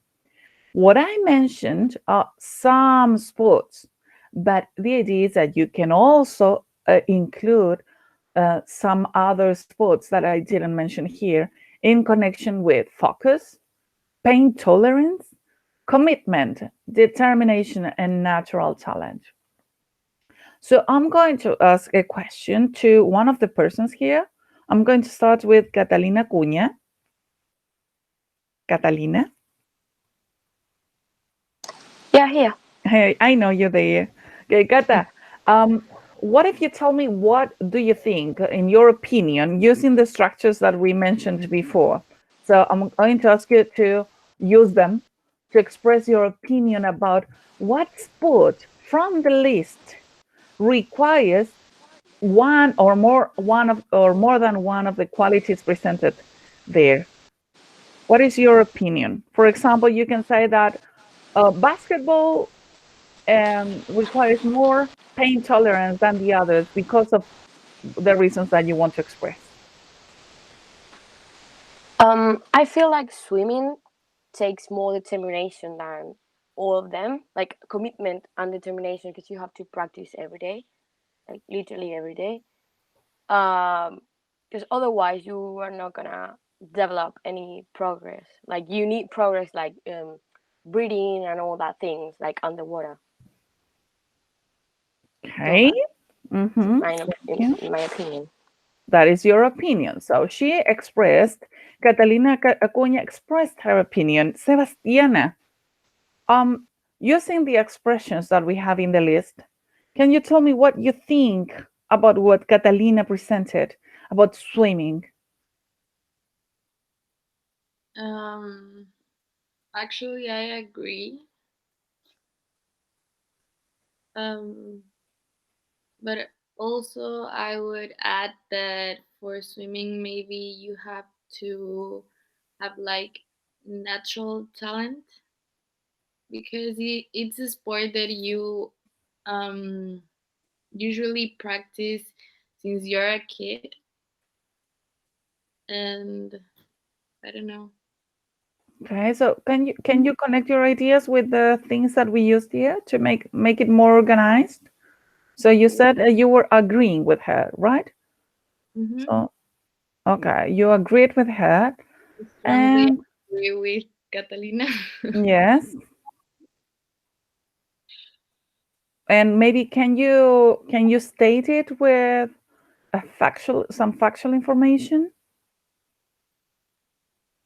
What I mentioned are some sports, but the idea is that you can also include some other sports that I didn't mention here in connection with focus, pain tolerance, commitment, determination, and natural talent. So I'm going to ask a question to one of the persons here. I'm going to start with Catalina Cunha. Catalina? Yeah, here. Hey, I know you're there. Okay, Cata, what if you tell me what do you think, in your opinion, using the structures that we mentioned before? So I'm going to ask you to use them to express your opinion about what sport from the list requires more than one of the qualities presented there. What is your opinion? For example, you can say that basketball requires more pain tolerance than the others because of the reasons that you want to express. I feel like swimming takes more determination than all of them, like commitment and determination, because you have to practice every day, like literally every day. Because otherwise you are not gonna develop any progress. Like you need progress, like breathing and all that things, like underwater. Okay. My opinion. That is your opinion. So she expressed, Catalina Acuña expressed her opinion. Sebastiana, Using the expressions that we have in the list, can you tell me what you think about what Catalina presented about swimming? Actually, I agree. But also I would add that for swimming, maybe you have to have like natural talent because it's a sport that you usually practice since you're a kid, and I don't know. Okay, so can you connect your ideas with the things that we used here to make it more organized? So you said you were agreeing with her, right? Mm-hmm. So okay, you agreed with her, Strongly and agree with Catalina. yes. And maybe can you state it with some factual information?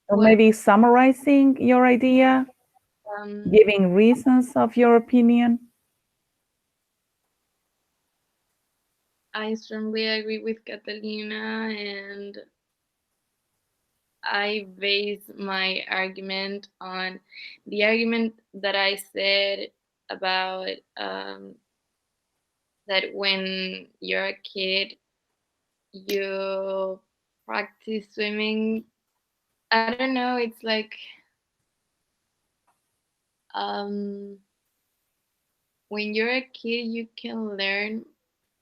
Or Well, maybe summarizing your idea, giving reasons of your opinion? I strongly agree with Catalina, and I base my argument on the argument that I said about that when you're a kid, you practice swimming. I don't know, it's like when you're a kid, you can learn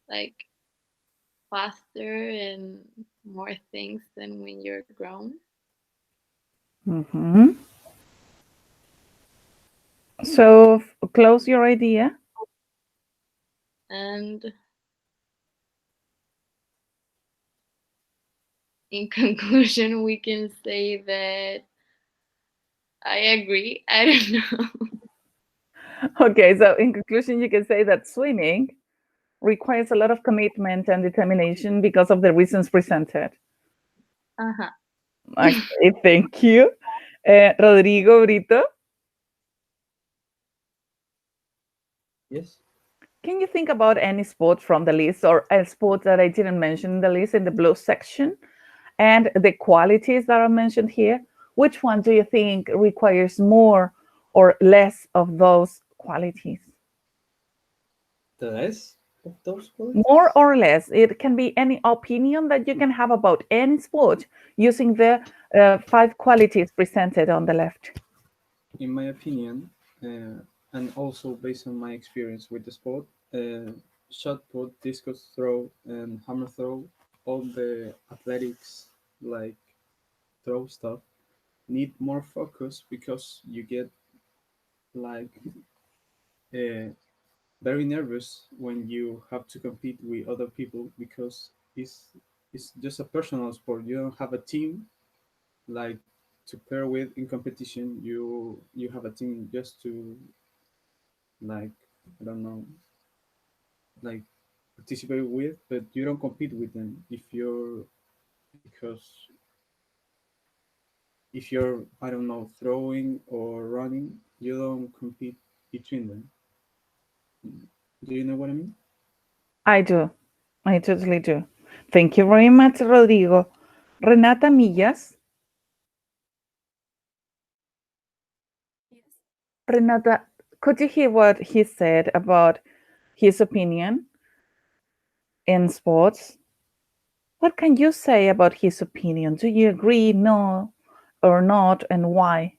like faster and more things than when you're grown. Mm-hmm. So close your idea. And in conclusion, we can say that I agree. I don't know. Okay, so in conclusion, you can say that swimming requires a lot of commitment and determination because of the reasons presented. Uh-huh. Okay, thank you. Rodrigo Brito, Yes. can you think about any sport from the list or a sport that I didn't mention in the list in the blue section and the qualities that are mentioned here? Which one do you think requires more or less of those qualities? The less of those qualities? More or less. It can be any opinion that you can have about any sport using the 5 qualities presented on the left. In my opinion, and also based on my experience with the sport, shot put, discus throw, and hammer throw, all the athletics like throw stuff need more focus because you get like very nervous when you have to compete with other people because it's just a personal sport. You don't have a team like to pair with in competition. You have a team just to like I don't know like participate with, but you don't compete with them if you're I don't know throwing or running, you don't compete between them. Do you know what I mean? I do. I totally do. Thank you very much, Rodrigo. Renata Millas. Renata, could you hear what he said about his opinion in sports? What can you say about his opinion? Do you agree, no, or not, and why?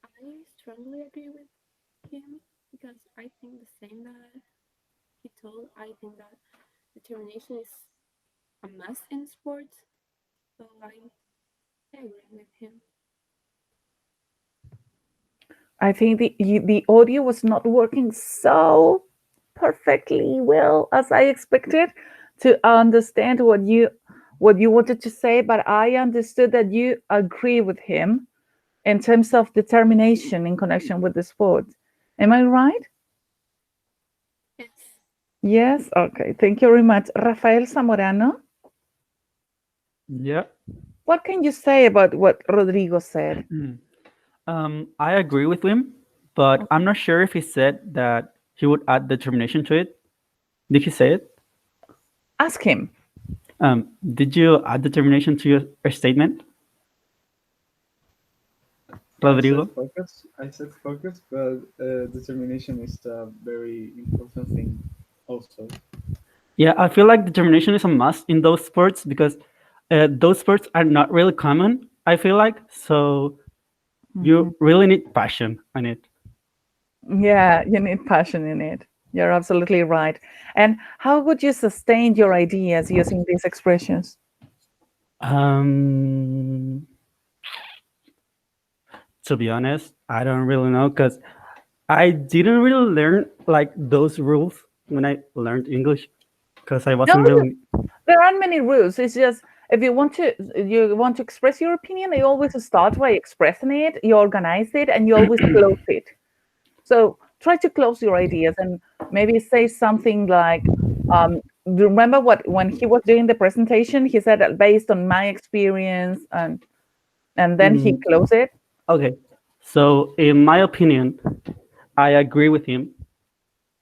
I strongly agree with him because I think the same that he told. I think that determination is a must in sports. So I agree with him. I think the audio was not working so perfectly well as I expected to understand what you wanted to say, but I understood that you agree with him in terms of determination in connection with the sport. Am I right? Yes. Yes. Okay. Thank you very much. Rafael Zamorano, Yeah. what can you say about what Rodrigo said? I agree with him, but I'm not sure if he said that he would add determination to it. Did he say it? Ask him. Did you add determination to your statement, Rodrigo? I said focus, but determination is a very important thing also. Yeah, I feel like determination is a must in those sports because those sports are not really common, I feel like. So you really need passion on it. Yeah, you need passion in it. You're absolutely right. And how would you sustain your ideas using these expressions? To be honest, I don't really know because I didn't really learn like those rules when I learned English because I wasn't No, really. there aren't many rules. It's just if you want to express your opinion, you always start by expressing it, you organize it, and you always close it. So try to close your ideas and maybe say something like, remember when he was doing the presentation, he said that based on my experience, and then he closed it. Okay, so in my opinion, I agree with him,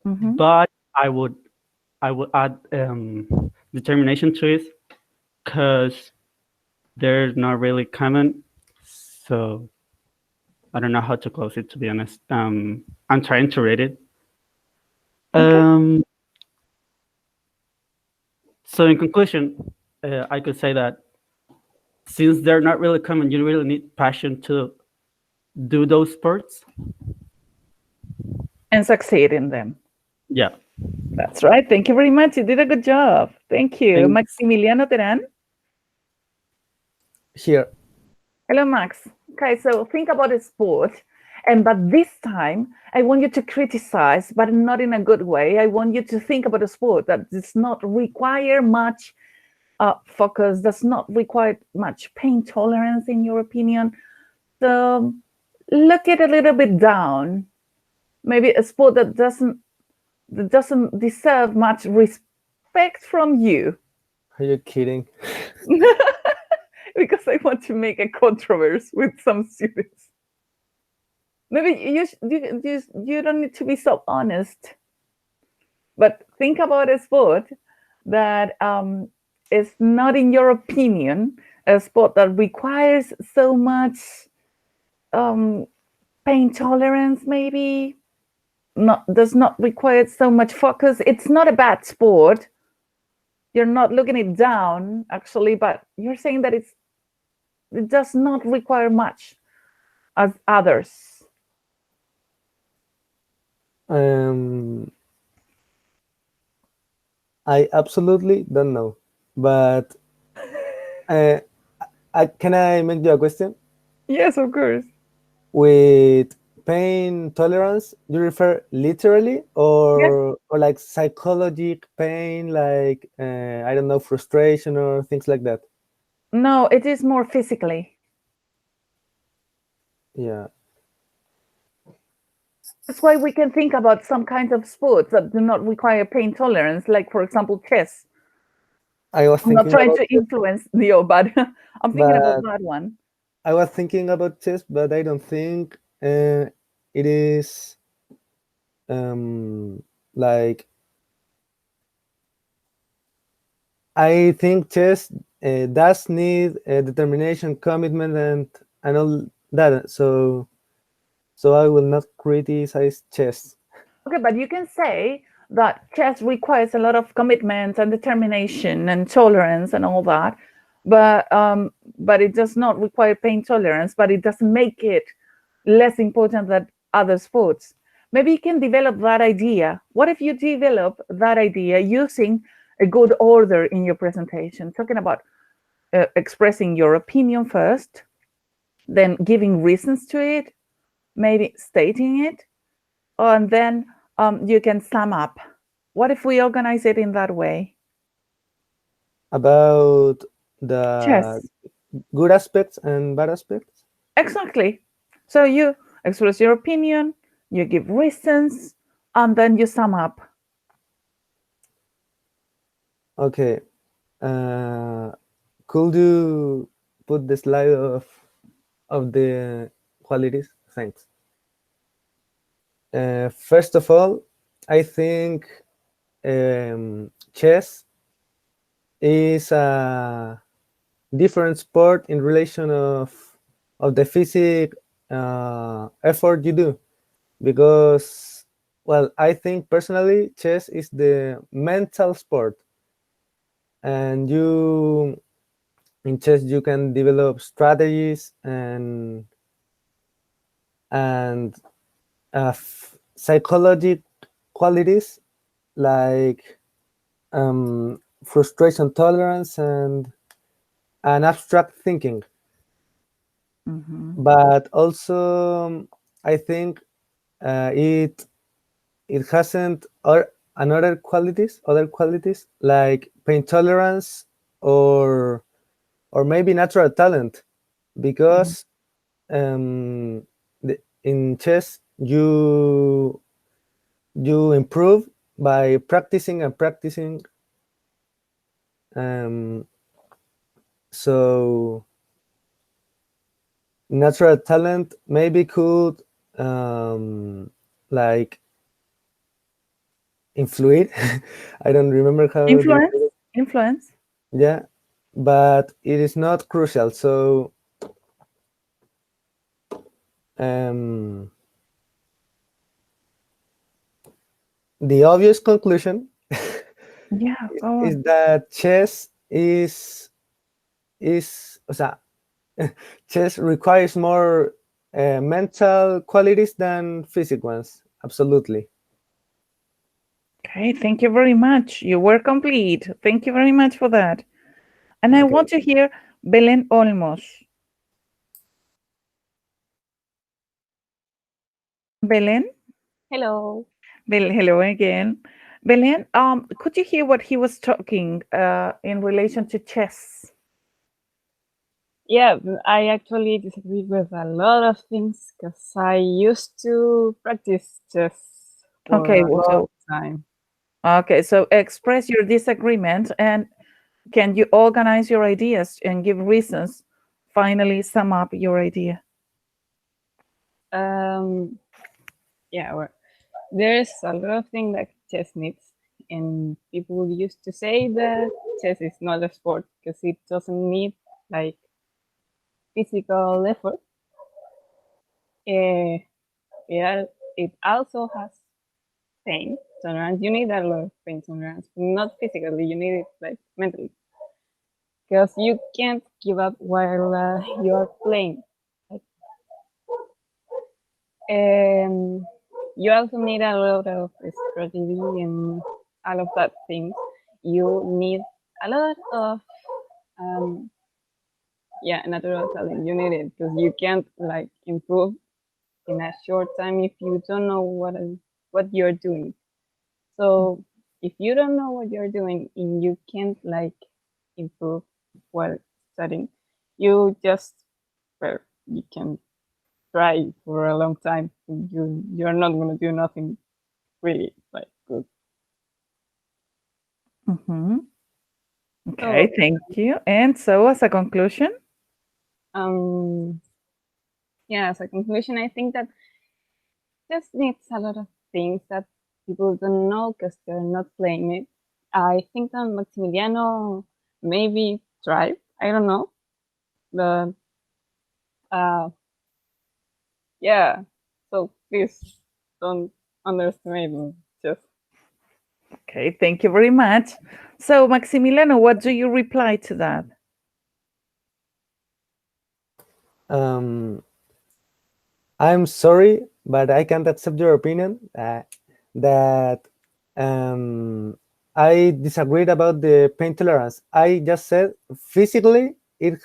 but I would add determination to it because they're not really common. So I don't know how to close it, to be honest. I'm trying to read it. So in conclusion, I could say that since they're not really common, you really need passion to do those sports and succeed in them. Yeah. That's right. Thank you very much. You did a good job. Thank you. Maximiliano Terán. Here. Hello, Max. Okay, so think about a sport. But this time, I want you to criticize, but not in a good way. I want you to think about a sport that does not require much focus, does not require much pain tolerance, in your opinion. So look it a little bit down. Maybe a sport that doesn't deserve much respect from you. Are you kidding? Because I want to make a controversy with some students. Maybe you don't need to be so honest. But think about a sport that is not, in your opinion, a sport that requires so much pain tolerance, maybe. Does not require so much focus. It's not a bad sport. You're not looking it down, actually, but you're saying that it does not require much as others. I absolutely don't know, but can I make you a question? Yes, of course. With pain tolerance, you refer literally or like psychological pain, like I don't know, frustration or things like that? No, it is more physically. Yeah. That's why we can think about some kinds of sports that do not require pain tolerance, like, for example, chess. I'm not trying to influence Leo, but I'm thinking about that one. I was thinking about chess, but I don't think it is like, I think chess does need determination, commitment, and all that. So I will not criticize chess. Okay, but you can say that chess requires a lot of commitment and determination and tolerance and all that, but it does not require pain tolerance, but it doesn't make it less important than other sports. Maybe you can develop that idea. What if you develop that idea using a good order in your presentation, talking about expressing your opinion first, then giving reasons to it, maybe stating it, and then you can sum up. What if we organize it in that way? About the Chess. Good aspects and bad aspects? Exactly. So you express your opinion, you give reasons, and then you sum up. Okay. Could you put the slide of the qualities? things. First of all, I think chess is a different sport in relation of the physical effort you do, because, well, I think personally chess is the mental sport, and in chess you can develop strategies and psychological qualities like frustration tolerance and abstract thinking. But also I think it hasn't other qualities like pain tolerance or maybe natural talent, because in chess you improve by practicing and practicing. So natural talent maybe could like influence. I don't remember how. Influence. Yeah, but it is not crucial. So the obvious conclusion is that chess o sea, chess requires more mental qualities than physical ones. Absolutely. Okay, thank you very much. You were complete. Thank you very much for that. And I want to hear Belén Olmos. Belén? Hello. Hello again. Belén, could you hear what he was talking in relation to chess? Yeah, I actually disagree with a lot of things because I used to practice chess for Okay, a long time. Okay, so express your disagreement, and can you organize your ideas and give reasons? Finally, sum up your idea. Yeah, well, there's a lot of things that chess needs, and people used to say that chess is not a sport because it doesn't need like physical effort. Yeah, it also has pain tolerance. You need a lot of pain tolerance, not physically. You need it like mentally, because you can't give up while you are playing. You also need a lot of strategy and all of that things. You need a lot of natural talent. You need it because you can't like improve in a short time if you don't know what you're doing. So if you don't know what you're doing and you can't like improve while studying, you can try for a long time. You're not gonna do nothing really like good. Okay, thank you. And so, as a conclusion, as a conclusion, I think that just needs a lot of things that people don't know because they're not playing it. I think that Maximiliano maybe tried. I don't know, but yeah. So please don't underestimate me. Just okay, thank you very much. So, Maximiliano, what do you reply to that? I'm sorry, but I can't accept your opinion that I disagreed about the pain tolerance. I just said physically it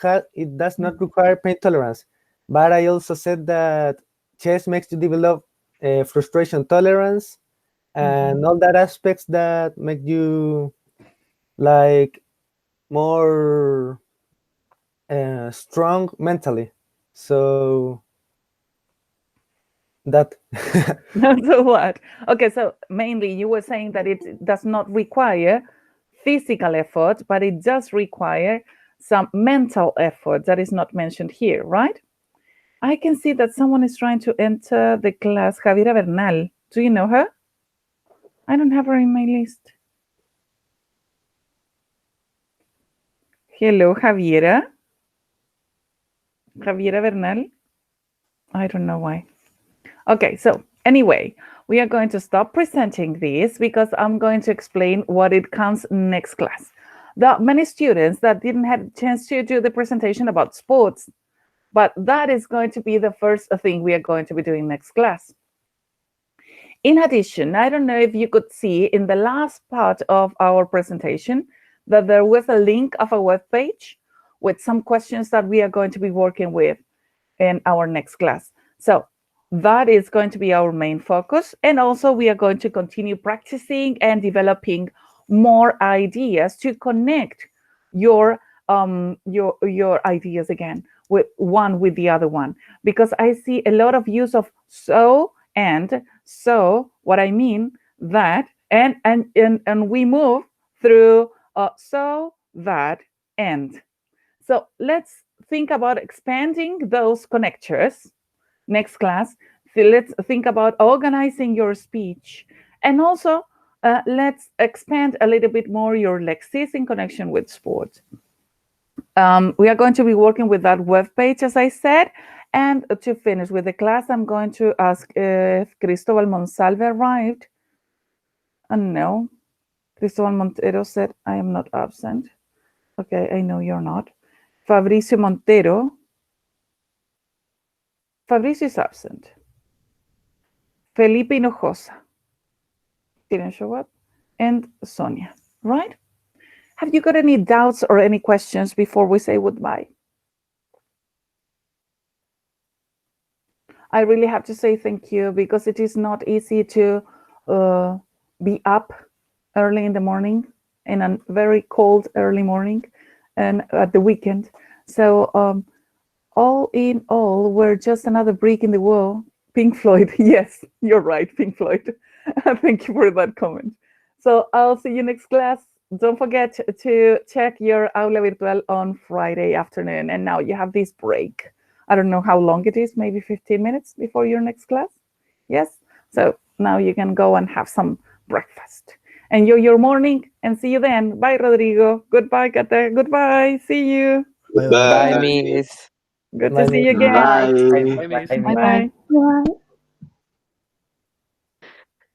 does not require pain tolerance, but I also said that chess makes you develop frustration tolerance and all that aspects that make you like more strong mentally. So that So what? Okay, so mainly you were saying that it does not require physical effort, but it does require some mental effort that is not mentioned here, right? I can see that someone is trying to enter the class, Javiera Bernal. Do you know her? I don't have her in my list. Hello, Javiera. Javiera Bernal. I don't know why. Okay, so anyway, we are going to stop presenting this because I'm going to explain what it comes next class. There are many students that didn't have a chance to do the presentation about sports, but that is going to be the first thing we are going to be doing next class. In addition, I don't know if you could see in the last part of our presentation that there was a link of a web page with some questions that we are going to be working with in our next class. So that is going to be our main focus. And also we are going to continue practicing and developing more ideas to connect your ideas again with one with the other one, because I see a lot of use of so and so. What I mean that and we move through so that and. So let's think about expanding those connectors next class. So let's think about organizing your speech, and also let's expand a little bit more your lexis in connection with sports. We are going to be working with that web page, as I said. And to finish with the class, I'm going to ask if Cristobal Monsalve arrived. No, Cristobal Montero said, I am not absent. Okay, I know you're not. Fabricio Montero. Fabricio is absent. Felipe Hinojosa didn't show up. And Sonia, right? Have you got any doubts or any questions before we say goodbye? I really have to say thank you, because it is not easy to be up early in the morning, in a very cold early morning, and at the weekend. So all in all, we're just another brick in the wall. Pink Floyd, yes, you're right, Pink Floyd. Thank you for that comment. So I'll see you next class. Don't forget to check your Aula Virtual on Friday afternoon. And now you have this break. I don't know how long it is, maybe 15 minutes before your next class. Yes? So now you can go and have some breakfast. Enjoy your morning and see you then. Bye, Rodrigo. Goodbye, Kate. Goodbye. See you. Bye, Miss. Good to see you again. Bye. Bye.